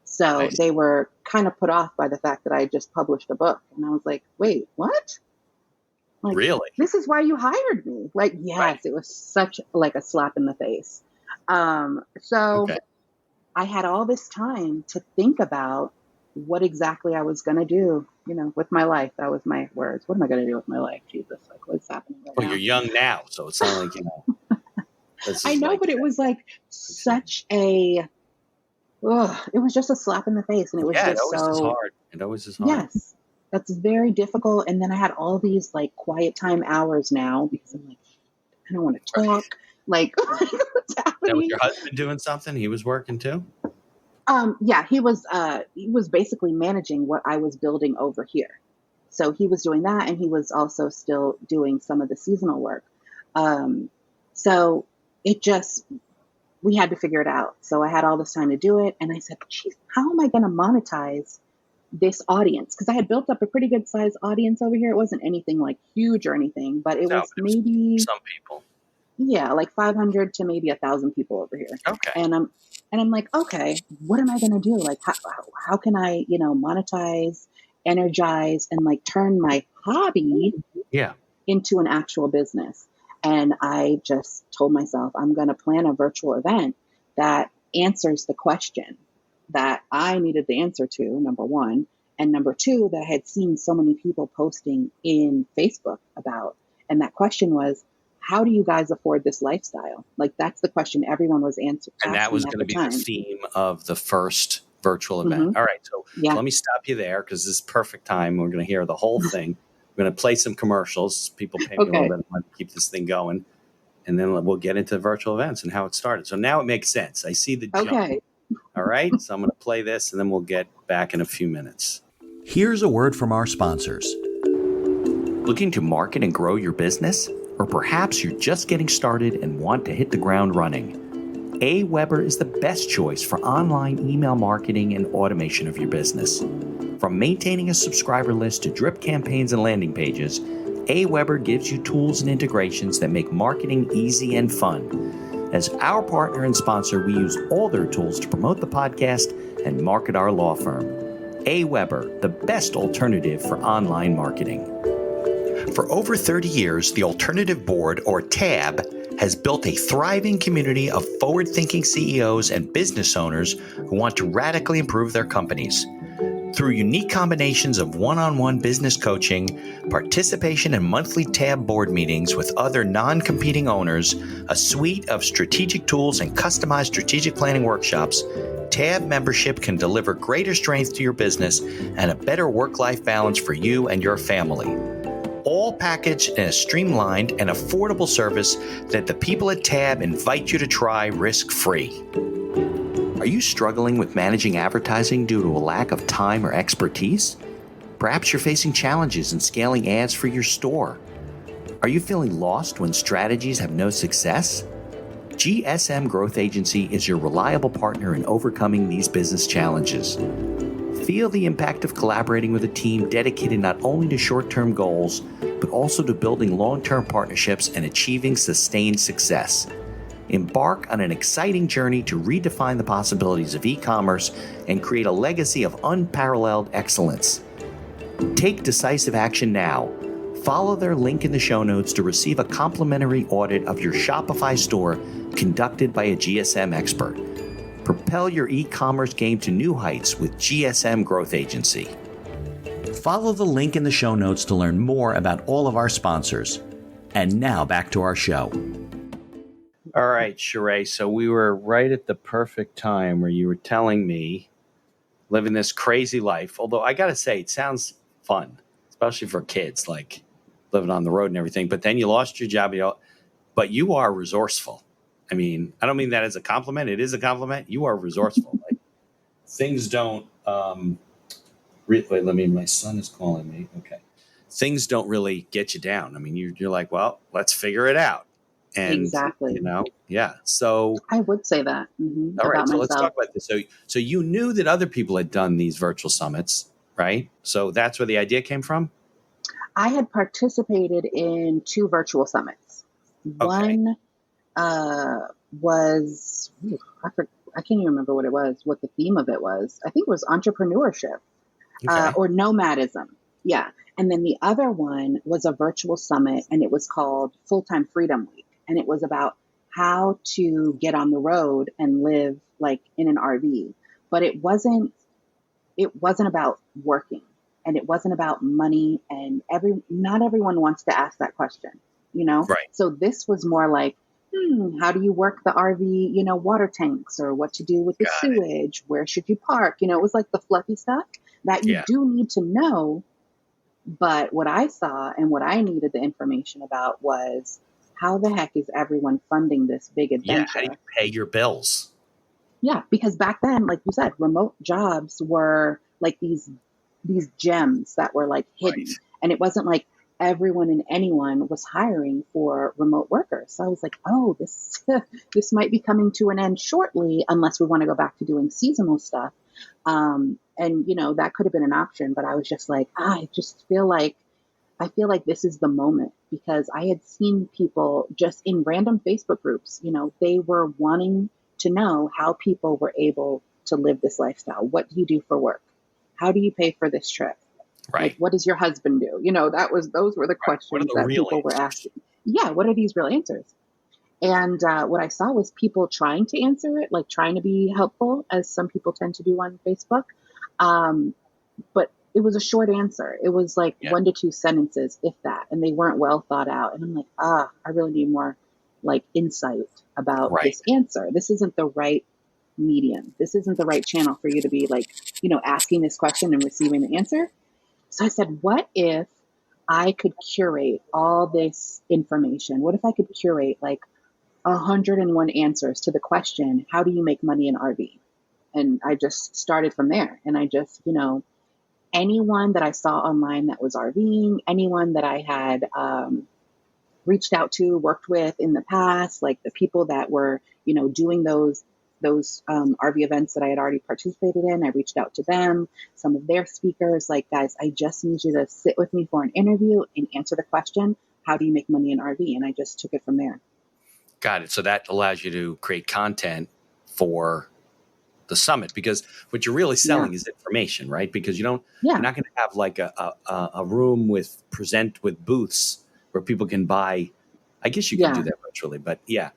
So Nice. they were kind of put off by the fact that I just published a book. And I was like, wait, what? Like, Really? this is why you hired me. Like, yes, Right. it was such like a slap in the face. So Okay. I had all this time to think about what exactly I was going to do, with my life. That was my words. What am I going to do with my life? Jesus, like, what's happening right Well, now? you're young now, so it's not like this I is know, like but it was like such a, it was just a slap in the face. And it was yeah, it just always is so, hard. It always is hard. yes, that's very difficult. And then I had all these like quiet time hours now because I'm like, I don't want to talk. Like, what's Now, was happening? your husband doing something? He was working too? Yeah, he was basically managing what I was building over here. So he was doing that, and he was also still doing some of the seasonal work. So it just, we had to figure it out. So I had all this time to do it, and I said, geez, how am I going to monetize this audience? Because I had built up a pretty good size audience over here. It wasn't anything like huge or anything, but it No, was it was maybe, some people. yeah, like 500 to maybe 1,000 people over here. Okay. And I'm like, okay, what am I going to do? Like, how can I, monetize, energize, and like turn my hobby Yeah. into an actual business? And I just told myself, I'm going to plan a virtual event that answers the question that I needed the answer to, number one. And number two, that I had seen so many people posting in Facebook about. And that question was, how do you guys afford this lifestyle? Like, that's the question everyone was asking. And that was going to be the theme of the first virtual event. All right. So let me stop you there, because this is perfect time. We're going to hear the whole thing. We're going to play some commercials. People pay me a little bit of money to keep this thing going. And then we'll get into virtual events and how it started. So now it makes sense. I see the jump. Okay. All right. So I'm going to play this, and then we'll get back in a few minutes. Here's a word from our sponsors. Looking to market and grow your business? Or perhaps you're just getting started and want to hit the ground running? AWeber is the best choice for online email marketing and automation of your business. From maintaining a subscriber list to drip campaigns and landing pages, AWeber gives you tools and integrations that make marketing easy and fun. As our partner and sponsor, we use all their tools to promote the podcast and market our law firm. AWeber, the best alternative for online marketing. For over 30 years, the Alternative Board, or TAB, has built a thriving community of forward-thinking CEOs and business owners who want to radically improve their companies. Through unique combinations of one-on-one business coaching, participation in monthly TAB board meetings with other non-competing owners, a suite of strategic tools, and customized strategic planning workshops, TAB membership can deliver greater strength to your business and a better work-life balance for you and your family. All packaged in a streamlined and affordable service that the people at TAB invite you to try risk-free. Are you struggling with managing advertising due to a lack of time or expertise? Perhaps you're facing challenges in scaling ads for your store. Are you feeling lost when strategies have no success? GSM Growth Agency is your reliable partner in overcoming these business challenges. Feel the impact of collaborating with a team dedicated not only to short-term goals, but also to building long-term partnerships and achieving sustained success. Embark on an exciting journey to redefine the possibilities of e-commerce and create a legacy of unparalleled excellence. Take decisive action now. Follow their link in the show notes to receive a complimentary audit of your Shopify store conducted by a GSM expert. Propel your e-commerce game to new heights with GSM Growth Agency. Follow the link in the show notes to learn more about all of our sponsors. And now back to our show. All right, Sharee. So we were right at the perfect time where you were telling me living this crazy life. Although I got to say, it sounds fun, especially for kids, like living on the road and everything. But then you lost your job, but you are resourceful. I mean, I don't mean that as a compliment. It is a compliment. You are resourceful. Like, things don't wait, my son is calling me. Okay. Things don't really get you down. I mean, you're like, well, let's figure it out. And, exactly. So I would say that. All right. So let's talk about this. So you knew that other people had done these virtual summits, right? So that's where the idea came from? I had participated in 2 virtual summits. Okay. One was, I can't even remember what it was, what the theme of it was. I think it was entrepreneurship or nomadism. Yeah. And then the other one was a virtual summit, and it was called Full-Time Freedom Week. And it was about how to get on the road and live like in an RV. But it wasn't about working, and it wasn't about money, and not everyone wants to ask that question, Right. So this was more like, how do you work the RV, water tanks, or what to do with the sewage? Where should you park? It was like the fluffy stuff that you do need to know. But what I saw and what I needed the information about was, how the heck is everyone funding this big adventure? Yeah, how do you pay your bills? Yeah, because back then, like you said, remote jobs were like these gems that were like hidden. Right. And it wasn't like everyone and anyone was hiring for remote workers. So I was like, oh, this might be coming to an end shortly, unless we want to go back to doing seasonal stuff. And, that could have been an option. But I was just like, I feel like this is the moment, because I had seen people just in random Facebook groups, they were wanting to know how people were able to live this lifestyle. What do you do for work? How do you pay for this trip? Right. Like, what does your husband do? Those were the What are questions the that real people were answers? asking. Yeah, what are these real answers? And what I saw was people trying to answer it, like trying to be helpful, as some people tend to do on Facebook. Um, but it was a short answer. It was like Yeah. 1 to 2 sentences, if that, and they weren't well thought out. And I'm like, I really need more like insight about Right. this answer. This isn't the right medium. This isn't the right channel for you to be like, asking this question and receiving the answer. So I said, what if I could curate all this information? What if I could curate like 101 answers to the question, how do you make money in RV? And I just started from there. And I just, anyone that I saw online that was RVing, anyone that I had reached out to, worked with in the past, like the people that were, doing those RV events that I had already participated in. I reached out to them, some of their speakers, like, guys, I just need you to sit with me for an interview and answer the question, how do you make money in RV? And I just took it from there. Got it. So that allows you to create content for the summit, because what you're really selling is information, right? Because you're Yeah. not going to have like a room with booths where people can buy. I guess you can do that virtually, but yeah.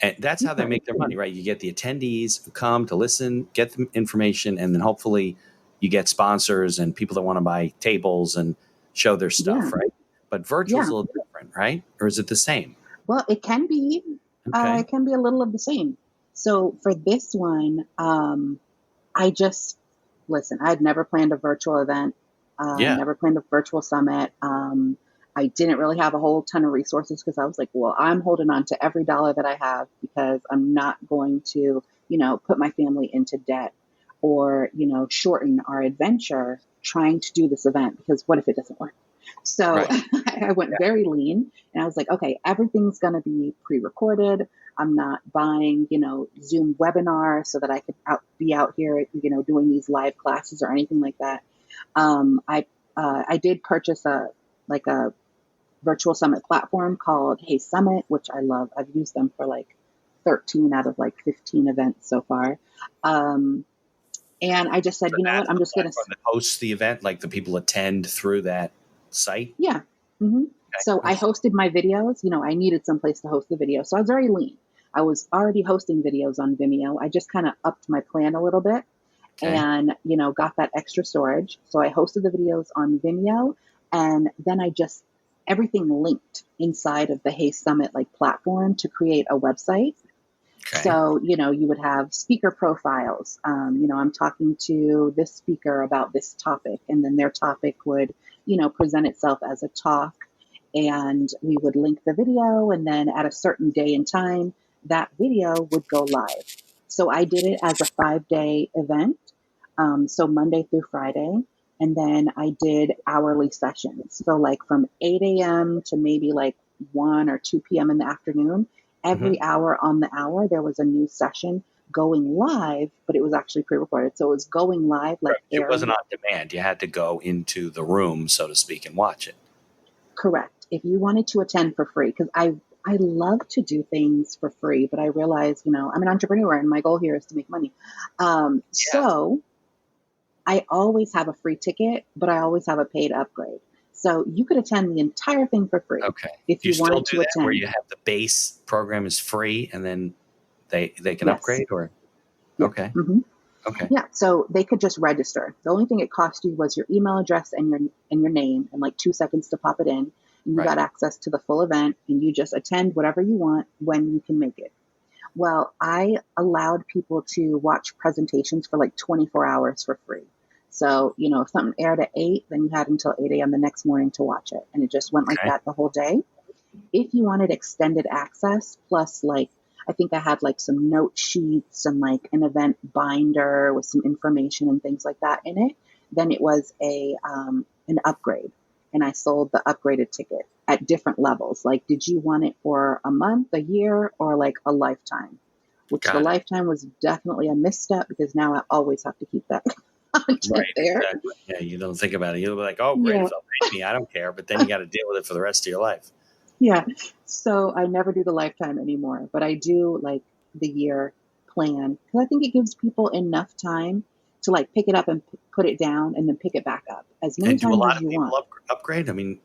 And that's how they make their money, right? You get the attendees who come to listen, get the information, and then hopefully you get sponsors and people that want to buy tables and show their stuff, right? But virtual is a little different, right? Or is it the same? Well, it can be. Okay. It can be a little of the same. So for this one, I just listen. I had never planned a virtual event. Never planned a virtual summit. I didn't really have a whole ton of resources because I was like, well, I'm holding on to every dollar that I have because I'm not going to, put my family into debt or, shorten our adventure trying to do this event, because what if it doesn't work? So I went very lean, and I was like, okay, everything's going to be pre-recorded. I'm not buying, Zoom webinar so that I could be out here, doing these live classes or anything like that. I did purchase a virtual summit platform called Hey Summit, which I love. I've used them for like 13 out of like 15 events so far. And I just said, you know what, I'm just going to host the event, like the people attend through that site. Yeah. Mm-hmm. Okay. So I hosted my videos. I needed someplace to host the video. So I was very lean. I was already hosting videos on Vimeo. I just kind of upped my plan a little bit and, got that extra storage. So I hosted the videos on Vimeo, and then everything linked inside of the Hey Summit platform to create a website. Okay. So, you would have speaker profiles. I'm talking to this speaker about this topic, and then their topic would, present itself as a talk, and we would link the video. And then at a certain day and time, that video would go live. So I did it as a 5-day event. So Monday through Friday. And then I did hourly sessions. So from 8 a.m. to maybe 1 or 2 p.m. in the afternoon, every hour on the hour, there was a new session going live, but it was actually pre-recorded. So it was going live. It wasn't on demand. You had to go into the room, so to speak, and watch it. Correct. If you wanted to attend for free, because I love to do things for free, but I realize, I'm an entrepreneur and my goal here is to make money. So I always have a free ticket, but I always have a paid upgrade. So you could attend the entire thing for free. Okay. If you wanted to attend. Where you have the base program is free and then they can upgrade, or? Yeah. Okay. Mm-hmm. Okay. Yeah. So they could just register. The only thing it cost you was your email address and your name, and 2 seconds to pop it in. And you got access to the full event, and you just attend whatever you want when you can make it. Well, I allowed people to watch presentations for 24 hours for free. So, if something aired at 8, then you had until 8 a.m. the next morning to watch it. And it just went like that the whole day. If you wanted extended access, plus I think I had some note sheets and an event binder with some information and things like that in it, then it was an upgrade. And I sold the upgraded ticket at different levels. Did you want it for a month, a year, or a lifetime? Which the lifetime was definitely a misstep, because now I always have to keep that content there. Exactly. Yeah, you don't think about it. You'll be like, oh, great, if they'll pay me, I don't care. But then you got to deal with it for the rest of your life. Yeah. So I never do the lifetime anymore, but I do the year plan, because I think it gives people enough time to like pick it up and put it down and then pick it back up as many And do a times lot as of you people want. upgrade? I mean,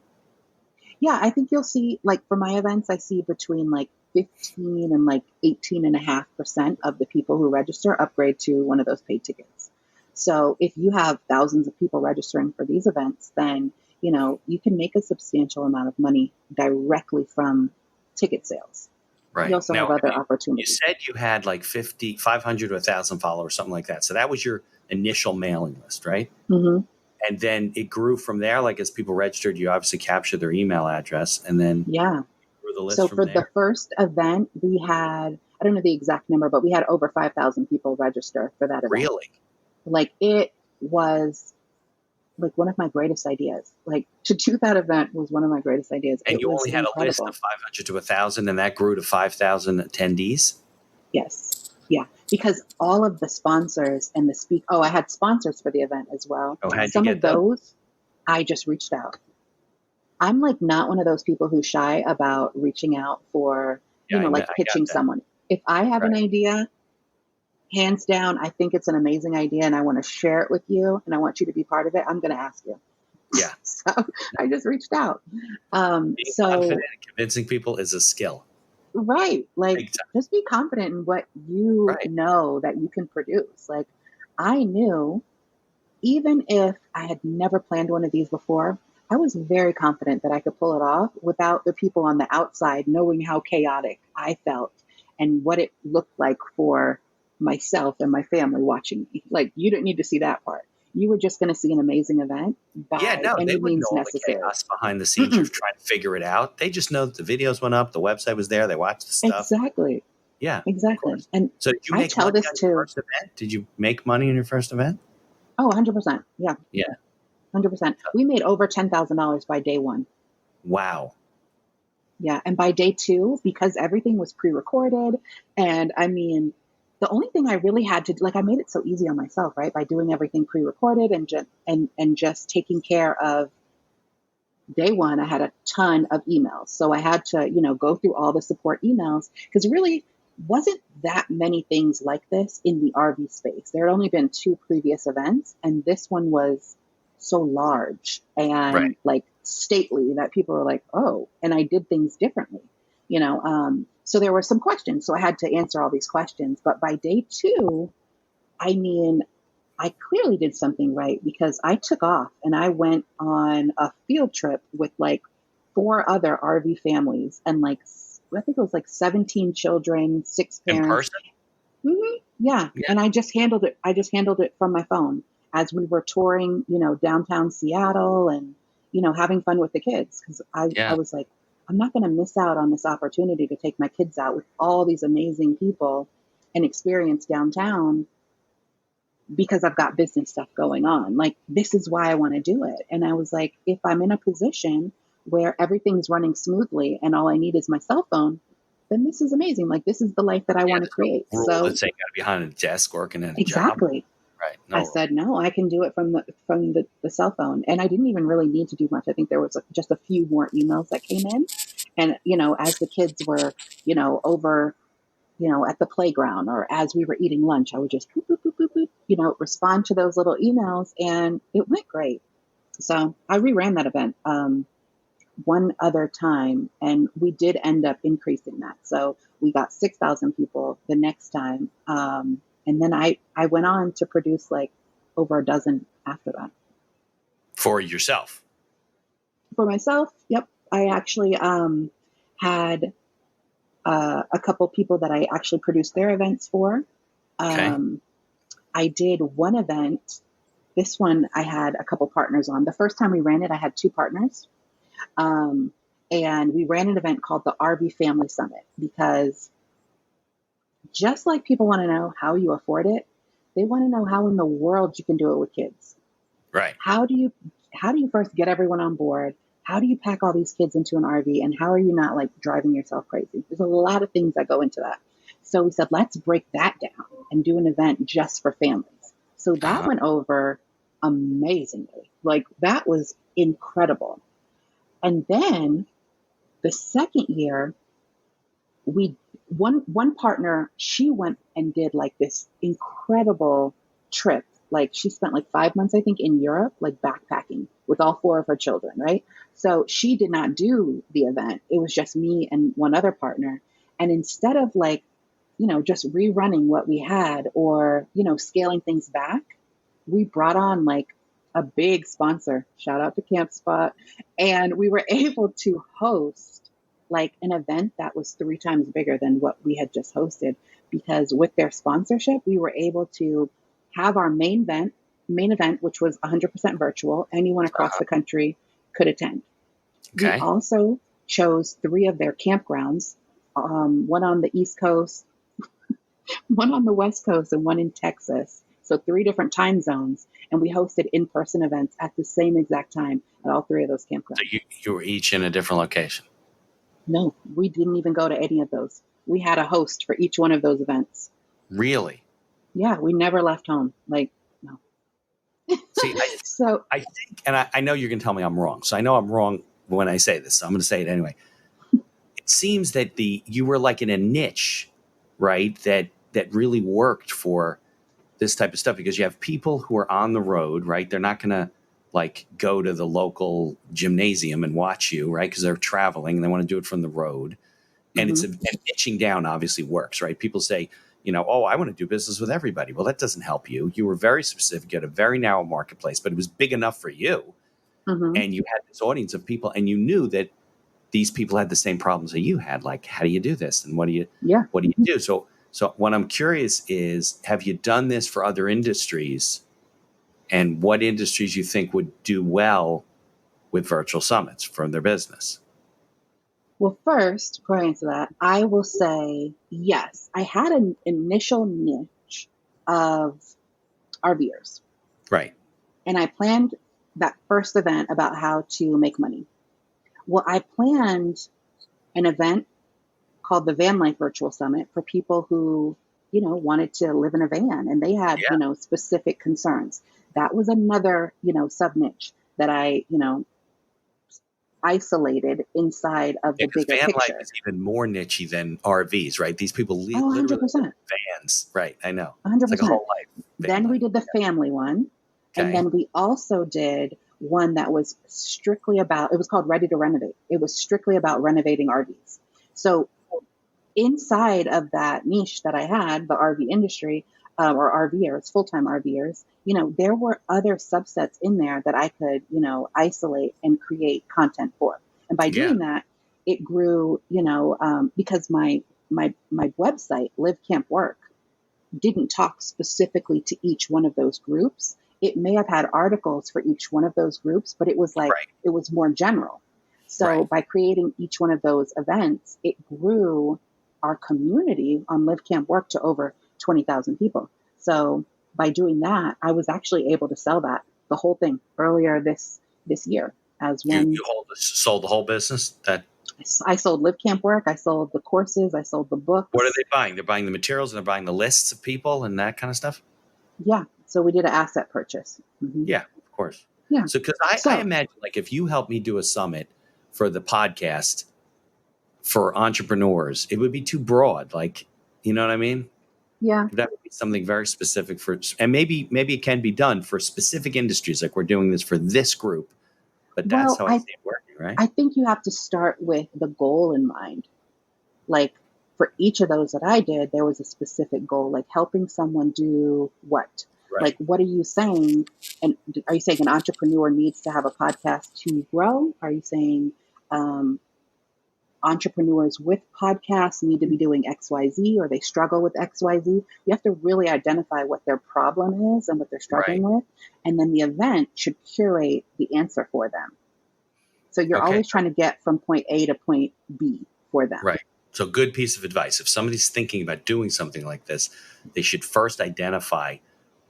Yeah, I think you'll see, like for my events, I see between like 15 and like 18.5% of the people who register upgrade to one of those paid tickets. So if you have thousands of people registering for these events, then, you know, you can make a substantial amount of money directly from ticket sales. You right. also have Now, other you opportunities. said you had like 500 to 1,000 followers, something like that. So that was your initial mailing list, right? Mm-hmm. And then it grew from there. Like as people registered, you obviously captured their email address and then Yeah. grew the list So from for the there. first event, we had, I don't know the exact number, but we had over 5,000 people register for that event. Really? Like it was like one of my greatest ideas. Like to do that event was one of my greatest ideas. And It you was only had a list incredible. of 500 to 1,000, and that grew to 5,000 attendees? Yes. Yeah. Because all of the sponsors and I had sponsors for the event as well. Oh, how'd you Some get of those? those, I just reached out. I'm like not one of those people who's shy about reaching out for, Yeah, like I pitching got that. someone. If I have an Right. idea, hands down, I think it's an amazing idea and I want to share it with you and I want you to be part of it, I'm going to ask you. Yeah. So I just reached out. Being confident So, and convincing people is a skill. right. Like, Big time. just be confident in what you Right. know that you can produce. Like, I knew, even if I had never planned one of these before, I was very confident that I could pull it off without the people on the outside knowing how chaotic I felt and what it looked like for myself and my family watching me. Like, you didn't need to see that part. You were just going to see an amazing event Yeah, by no, they any wouldn't know means all the necessary. chaos behind the scenes. You're trying to figure it out. They just know that the videos went up, the website was there, they watched the stuff. Exactly. Yeah, of Exactly. course. And So did you I make tell money this on your to, first event? Did you make money on your first event? 100%. Yeah. Yeah. 100%. We made over $10,000 by day one. Wow. Yeah. And by day two, because everything was pre-recorded, and I mean, the only thing I really had to, like, I made it so easy on myself, right? By doing everything pre-recorded and just taking care of day one. I had a ton of emails. So I had to, go through all the support emails because it really wasn't that many things like this in the RV space. There had only been 2 previous events, and this one was so large and Right. like stately that people were like, oh, and I did things differently, so there were some questions. So I had to answer all these questions. But by day 2, I mean, I clearly did something right because I took off and I went on a field trip with like 4 other RV families and like, I think it was like 17 children, 6 In parents. person? Yeah. Yeah. And I just handled it from my phone as we were touring, downtown Seattle and, having fun with the kids. Cause Yeah. I was like, I'm not going to miss out on this opportunity to take my kids out with all these amazing people and experience downtown because I've got business stuff going on. Like, this is why I want to do it. And I was like, if I'm in a position where everything's running smoothly and all I need is my cell phone, then this is amazing. Like, this is the life that I want to There's no create. rule So that say you got to be behind a desk working in a job. exactly. Right. I said, no, I can do it from the cell phone. And I didn't even really need to do much. I think there was just a few more emails that came in. And, as the kids were, over, at the playground or as we were eating lunch, I would just boop, boop, boop, boop, boop, respond to those little emails, and it went great. So I reran that event one other time, and we did end up increasing that. So we got 6,000 people the next time. And then I went on to produce like over a dozen after that. For yourself? For myself, yep. I actually had a couple people that I actually produced their events for. Okay. I did one event. This one I had a couple partners on. The first time we ran it, I had 2 partners. And we ran an event called the RV Family Summit because just like people want to know how you afford it, they want to know how in the world you can do it with kids. Right. How do you first get everyone on board? How do you pack all these kids into an RV? And how are you not like driving yourself crazy? There's a lot of things that go into that. So we said, let's break that down and do an event just for families. So that went over amazingly. Like, that was incredible. And then the second year, one partner, she went and did like this incredible trip like she spent like 5 months, I think, in Europe, like backpacking with all 4 of her children, right? So she did not do the event. It was just me and one other partner. And instead of like, just rerunning what we had or, scaling things back, we brought on like a big sponsor, shout out to Camp Spot. And we were able to host like an event that was 3 times bigger than what we had just hosted, because with their sponsorship, we were able to have our main event, which was 100% virtual. Anyone across the country could attend. Okay. We also chose 3 of their campgrounds, one on the East Coast, one on the West Coast, and one in Texas. So 3 different time zones. And we hosted in-person events at the same exact time at all 3 of those campgrounds. So you were each in a different location? No, we didn't even go to any of those. We had a host for each one of those events. Really? Yeah, we never left home. Like, no. See, I think, and I know you're going to tell me I'm wrong. So I know I'm wrong when I say this. So I'm going to say it anyway. It seems that you were like in a niche, right? That really worked for this type of stuff, because you have people who are on the road, right? They're not going to like go to the local gymnasium and watch you, right? Because they're traveling and they want to do it from the road. And and niching down obviously works, right? People say, oh, I want to do business with everybody. Well, that doesn't help you. You were very specific. You had a very narrow marketplace, but it was big enough for you. And you had this audience of people, and you knew that these people had the same problems that you had. Like, how do you do this? And what do you do? So what I'm curious is, have you done this for other industries, and what industries you think would do well with virtual summits for their business? Well, first, before I answer that, I will say, yes, I had an initial niche of RVers. Right. And I planned that first event about how to make money. Well, I planned an event called the Van Life Virtual Summit for people who, wanted to live in a van, and they had, specific concerns. That was another, sub niche that I, isolated inside of the bigger van picture. life is even more nichey than RVs, right? These people literally 100%. live in vans, right? I know. 100%. It's like a whole life. Then we did the family one, and then we also did one that was strictly about, it was called Ready to Renovate. It was strictly about renovating RVs. So inside of that niche that I had, the RV industry, or RVers, full-time RVers, there were other subsets in there that I could, isolate and create content for. And by doing that, it grew, because my website, Live Camp Work, didn't talk specifically to each one of those groups. It may have had articles for each one of those groups, but it was like, it was more general. So by creating each one of those events, it grew our community on Live Camp Work to over 20,000 people. So by doing that, I was actually able to sell the whole thing earlier this year. As when you sold the whole business. That I sold Live Camp Work, I sold the courses, I sold the books. What are they buying? They're buying the materials, and they're buying the lists of people and that kind of stuff. Yeah. So we did an asset purchase. Yeah, of course. Yeah. So because I imagine, like, if you help me do a summit for the podcast for entrepreneurs, it would be too broad. Like, you know what I mean? Yeah. That would be something very specific and maybe it can be done for specific industries. Like, we're doing this for this group, but that's how I see it working, right? I think you have to start with the goal in mind. Like, for each of those that I did, there was a specific goal, like helping someone do what? Right. Like, what are you saying? And are you saying an entrepreneur needs to have a podcast to grow? Are you saying entrepreneurs with podcasts need to be doing XYZ, or they struggle with XYZ? You have to really identify what their problem is and what they're struggling with. And then the event should curate the answer for them. So you're always trying to get from point A to point B for them. Right. So good piece of advice. If somebody's thinking about doing something like this, they should first identify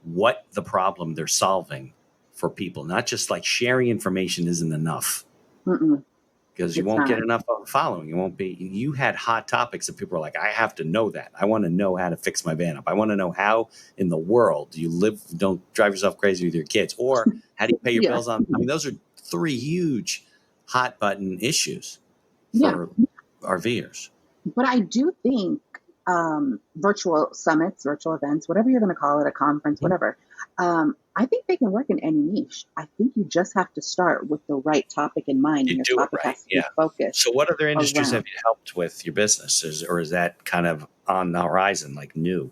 what the problem they're solving for people. Not just like sharing information isn't enough. Because you won't get enough of a following. It won't be. You had hot topics that people are like, I have to know that. I want to know how to fix my van up. I want to know how in the world do you live, don't drive yourself crazy with your kids, or how do you pay your bills on? I mean, those are 3 huge hot button issues for RVers. But I do think virtual summits, virtual events, whatever you're going to call it, a conference, whatever. I think they can work in any niche. I think you just have to start with the right topic in mind, and You your do it topic right. has to be focused. So what other industries around. have you helped with your business? Or is that kind of on the horizon, like new?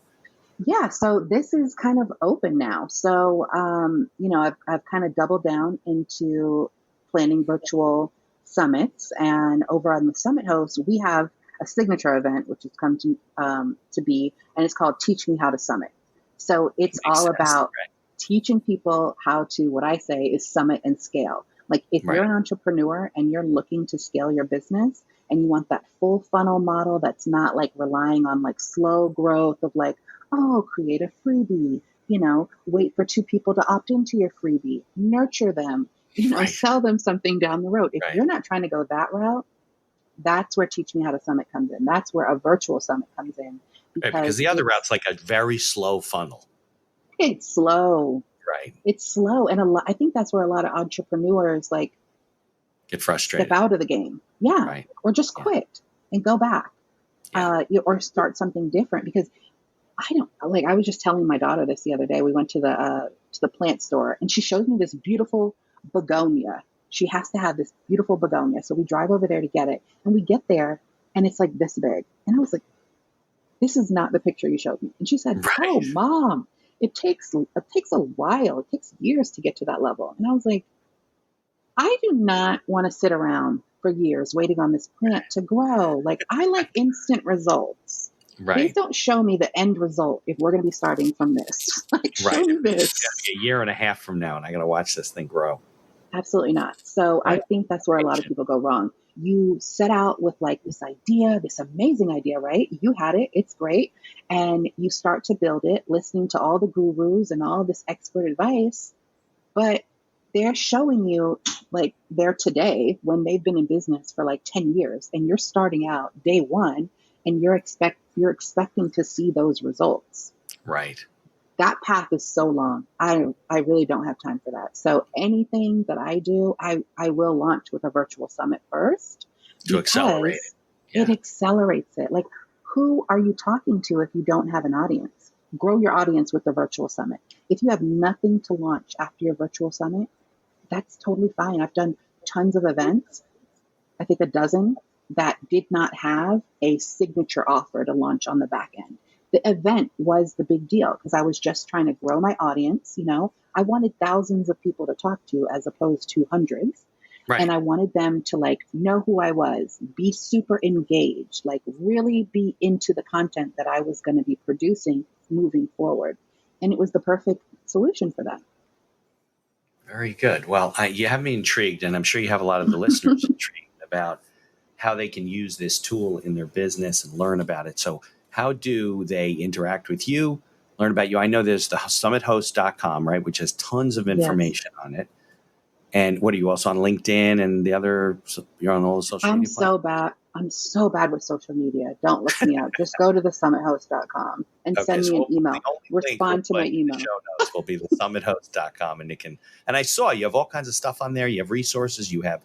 Yeah, so this is kind of open now. So, I've kind of doubled down into planning virtual summits, and over on the Summit Host, we have a signature event, which has come to be, and it's called Teach Me How to Summit. So it's Makes all sense. about Right. teaching people how to, what I say is summit and scale. Like if you're an entrepreneur and you're looking to scale your business and you want that full funnel model that's not like relying on like slow growth of like, oh, create a freebie, wait for 2 people to opt into your freebie, nurture them, sell them something down the road. If you're not trying to go that route, that's where Teach Me How to Summit comes in. That's where a virtual summit comes in. Because the other route's like a very slow funnel. It's slow. Right. It's slow. And I think that's where a lot of entrepreneurs like get frustrated, step out of the game. Yeah. Right. Or just quit and go back. Or start something different, because I was just telling my daughter this the other day. We went to the plant store and she showed me this beautiful begonia. She has to have this beautiful begonia. So we drive over there to get it, and we get there and it's like this big. And I was like, this is not the picture you showed me. And she said, oh, Mom, it takes a while. It takes years to get to that level. And I was like, I do not want to sit around for years waiting on this plant to grow. Like, I like instant results. Right. Please don't show me the end result if we're going to be starting from this. Like, show me this. It's going to be a year and a half from now, and I got to watch this thing grow. Absolutely not. So I think that's where a lot of people go wrong. You set out with like this idea, this amazing idea, right? You had it. It's great. And you start to build it, listening to all the gurus and all this expert advice. But they're showing you like their today when they've been in business for like 10 years, and you're starting out day one, and you're expecting to see those results. Right. That path is so long. I really don't have time for that. So anything that I do, I will launch with a virtual summit first to accelerate it. Yeah. It accelerates it. Like, who are you talking to if you don't have an audience? Grow your audience with the virtual summit. If you have nothing to launch after your virtual summit, that's totally fine. I've done tons of events, I think a dozen, that did not have a signature offer to launch on the back end. The event was the big deal because I was just trying to grow my audience. I wanted thousands of people to talk to as opposed to hundreds. Right. And I wanted them to like know who I was, be super engaged, like really be into the content that I was going to be producing moving forward. And it was the perfect solution for that. Very good. Well, you have me intrigued, and I'm sure you have a lot of the listeners intrigued about how they can use this tool in their business and learn about it. So how do they interact with you, learn about you? I know there's the summithost.com, right, which has tons of information on it. And what are you also on LinkedIn and you're on all the social media platforms? I'm so bad with social media. Don't look me up. Just go to the summithost.com and send me an email. Respond to my email. Show notes will be the summithost.com. And I saw you have all kinds of stuff on there. You have resources. You have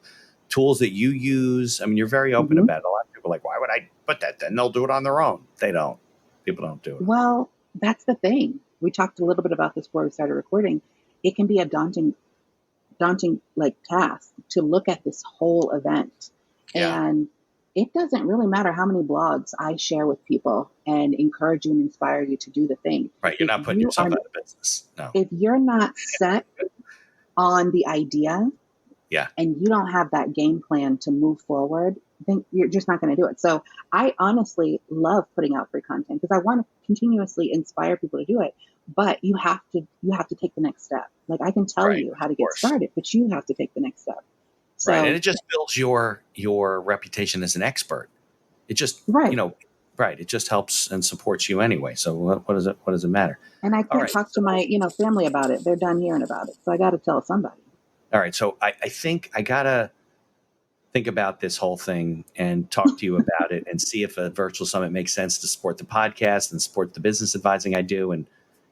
tools that you use. I mean, you're very open about it. A lot of people are like, why would I put that? Then they'll do it on their own. They don't. People don't do it. Well, that's the thing. We talked a little bit about this before we started recording. It can be a daunting like task to look at this whole event. Yeah. And it doesn't really matter how many blogs I share with people and encourage you and inspire you to do the thing. Right. You're not putting yourself out of business. No. If you're not set on the idea, and you don't have that game plan to move forward, then you're just not going to do it. So I honestly love putting out free content because I want to continuously inspire people to do it. But you have to take the next step. Like I can tell you how to get started, but you have to take the next step. So, right. And it just builds your reputation as an expert. It just it just helps and supports you anyway. So what does it matter? And I can't talk to my family about it. They're done hearing about it. So I got to tell somebody. All right. So I think I got to think about this whole thing and talk to you about it and see if a virtual summit makes sense to support the podcast and support the business advising I do. And,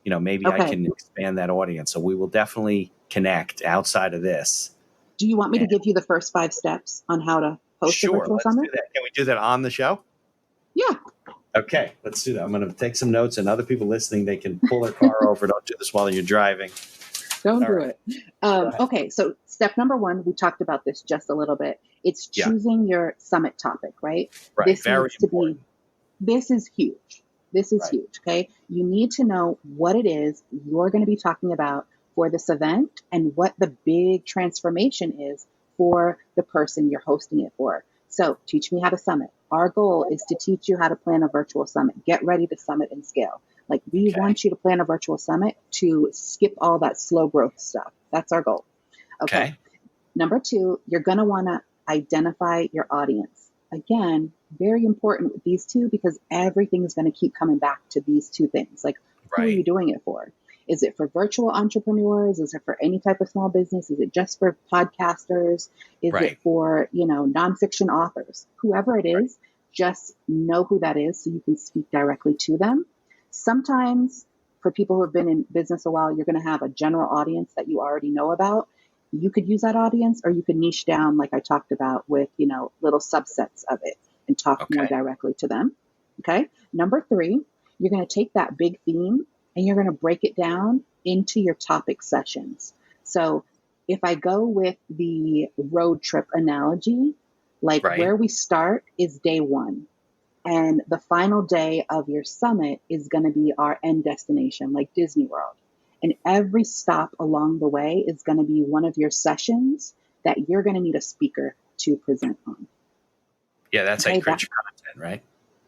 maybe I can expand that audience. So we will definitely connect outside of this. Do you want me to give you the first 5 steps on how to host a virtual summit? Do that. Can we do that on the show? Yeah. Okay, let's do that. I'm going to take some notes, and other people listening, they can pull their car over. Don't do this while you're driving. Don't do it. Okay, so step number 1, we talked about this just a little bit. It's choosing your summit topic, right? Right. This Very needs to important. this is huge. This is huge, okay? You need to know what it is you're going to be talking about for this event and what the big transformation is for the person you're hosting it for. So teach me how to summit. Our goal is to teach you how to plan a virtual summit. Get ready to summit and scale. Like, we want you to plan a virtual summit to skip all that slow growth stuff. That's our goal. Okay. Number 2, you're going to want to identify your audience. Again, very important with these two, because everything is going to keep coming back to these two things. Like, who are you doing it for? Is it for virtual entrepreneurs? Is it for any type of small business? Is it just for podcasters? Is it for, nonfiction authors? Whoever it is, just know who that is so you can speak directly to them. Sometimes for people who have been in business a while, you're going to have a general audience that you already know about. You could use that audience, or you could niche down, like I talked about, with, little subsets of it and talk more directly to them. Okay. Number 3, you're going to take that big theme and you're going to break it down into your topic sessions. So if I go with the road trip analogy, like where we start is day 1. And the final day of your summit is going to be our end destination, like Disney World. And every stop along the way is going to be one of your sessions that you're going to need a speaker to present on. Yeah, that's how you create your content, right?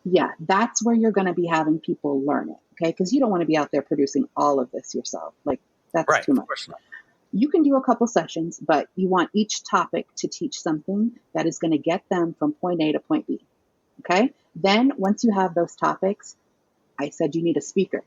Yeah, that's where you're going to be having people learn it, okay? Because you don't want to be out there producing all of this yourself. Like, that's too much. You can do a couple sessions, but you want each topic to teach something that is going to get them from point A to point B, okay? Then once you have those topics, I said you need a speaker.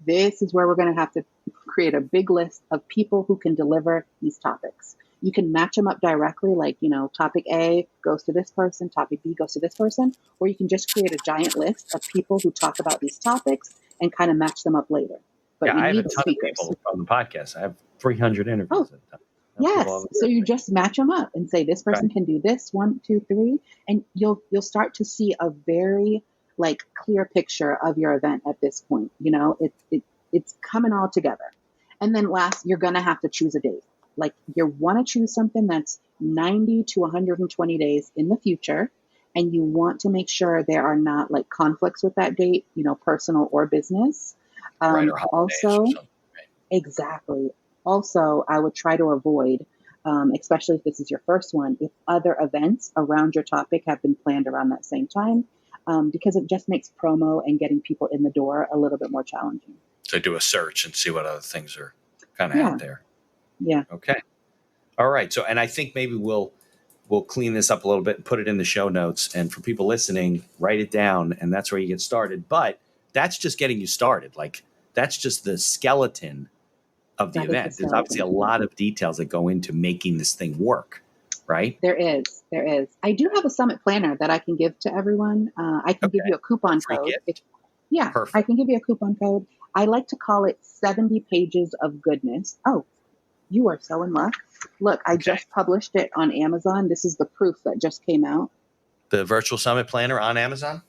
This is where we're going to have to create a big list of people who can deliver these topics. You can match them up directly, like, topic A goes to this person, topic B goes to this person, or you can just create a giant list of people who talk about these topics and kind of match them up later. But you I have need a ton speakers. of people on the podcast. I have 300 interviews. Oh, yes. So you just match them up and say, this person can do this, 1, 2, 3, and you'll start to see a very clear picture of your event at this point. It's coming all together. And then last, you're going to have to choose a date. Like, you want to choose something that's 90 to 120 days in the future. And you want to make sure there are not conflicts with that date, personal or business. Or also, exactly. Also, I would try to avoid, especially if this is your first one, if other events around your topic have been planned around that same time, because it just makes promo and getting people in the door a little bit more challenging. So do a search and see what other things are kind of out there. Yeah. Okay. All right. So, and I think maybe we'll clean this up a little bit and put it in the show notes. And for people listening, write it down, and that's where you get started. But that's just getting you started. Like, that's just the skeleton of the event. There's obviously a lot of details that go into making this thing work, right? There is. I do have a summit planner that I can give to everyone. I can give you a coupon code. I can give you a coupon code. I like to call it 70 pages of goodness. Oh, you are so in luck. Look, I just published it on Amazon. This is the proof that just came out. The virtual summit planner on Amazon?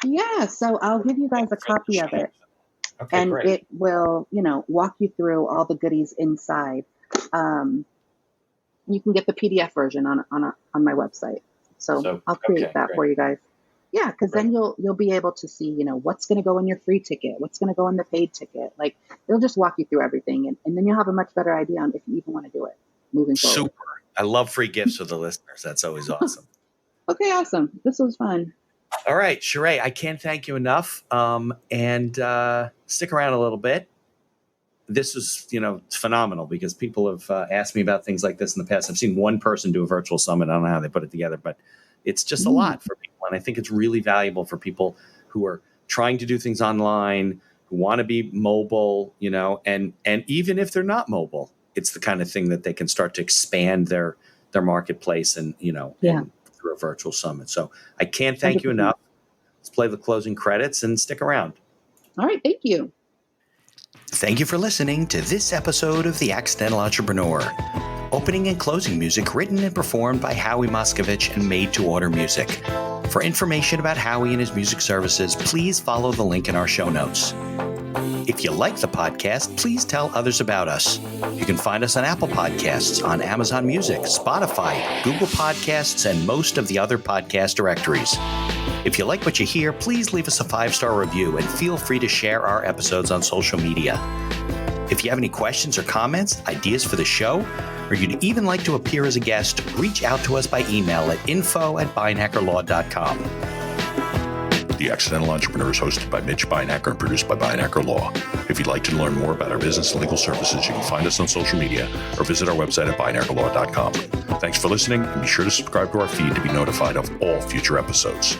Yeah. So I'll give you guys a copy of it. Okay, and great. It will, walk you through all the goodies inside. You can get the PDF version on my website. So I'll create that for you guys. Yeah, because then you'll be able to see, what's going to go in your free ticket, what's going to go in the paid ticket. Like, it'll just walk you through everything, and then you'll have a much better idea on if you even want to do it moving forward. Super. I love free gifts for the listeners. That's always awesome. Okay, awesome. This was fun. All right, Sharee, I can't thank you enough. And stick around a little bit. This is, phenomenal, because people have asked me about things like this in the past. I've seen one person do a virtual summit. I don't know how they put it together, but it's just a lot for people. And I think it's really valuable for people who are trying to do things online, who want to be mobile, and even if they're not mobile, it's the kind of thing that they can start to expand their marketplace and through a virtual summit. So I can't thank you enough. Let's play the closing credits and stick around. All right. Thank you. Thank you for listening to this episode of The Accidental Entrepreneur. Opening and closing music written and performed by Howie Moskovich and made to order music. For information about Howie and his music services, please follow the link in our show notes. If you like the podcast, please tell others about us. You can find us on Apple Podcasts, on Amazon Music, Spotify, Google Podcasts, and most of the other podcast directories. If you like what you hear, please leave us a 5-star review and feel free to share our episodes on social media. If you have any questions or comments, ideas for the show, or you'd even like to appear as a guest, reach out to us by email at info@beinhackerlaw.com. The Accidental Entrepreneur is hosted by Mitch Beinhacker and produced by Beinhacker Law. If you'd like to learn more about our business and legal services, you can find us on social media or visit our website at beinhackerlaw.com. Thanks for listening, and be sure to subscribe to our feed to be notified of all future episodes.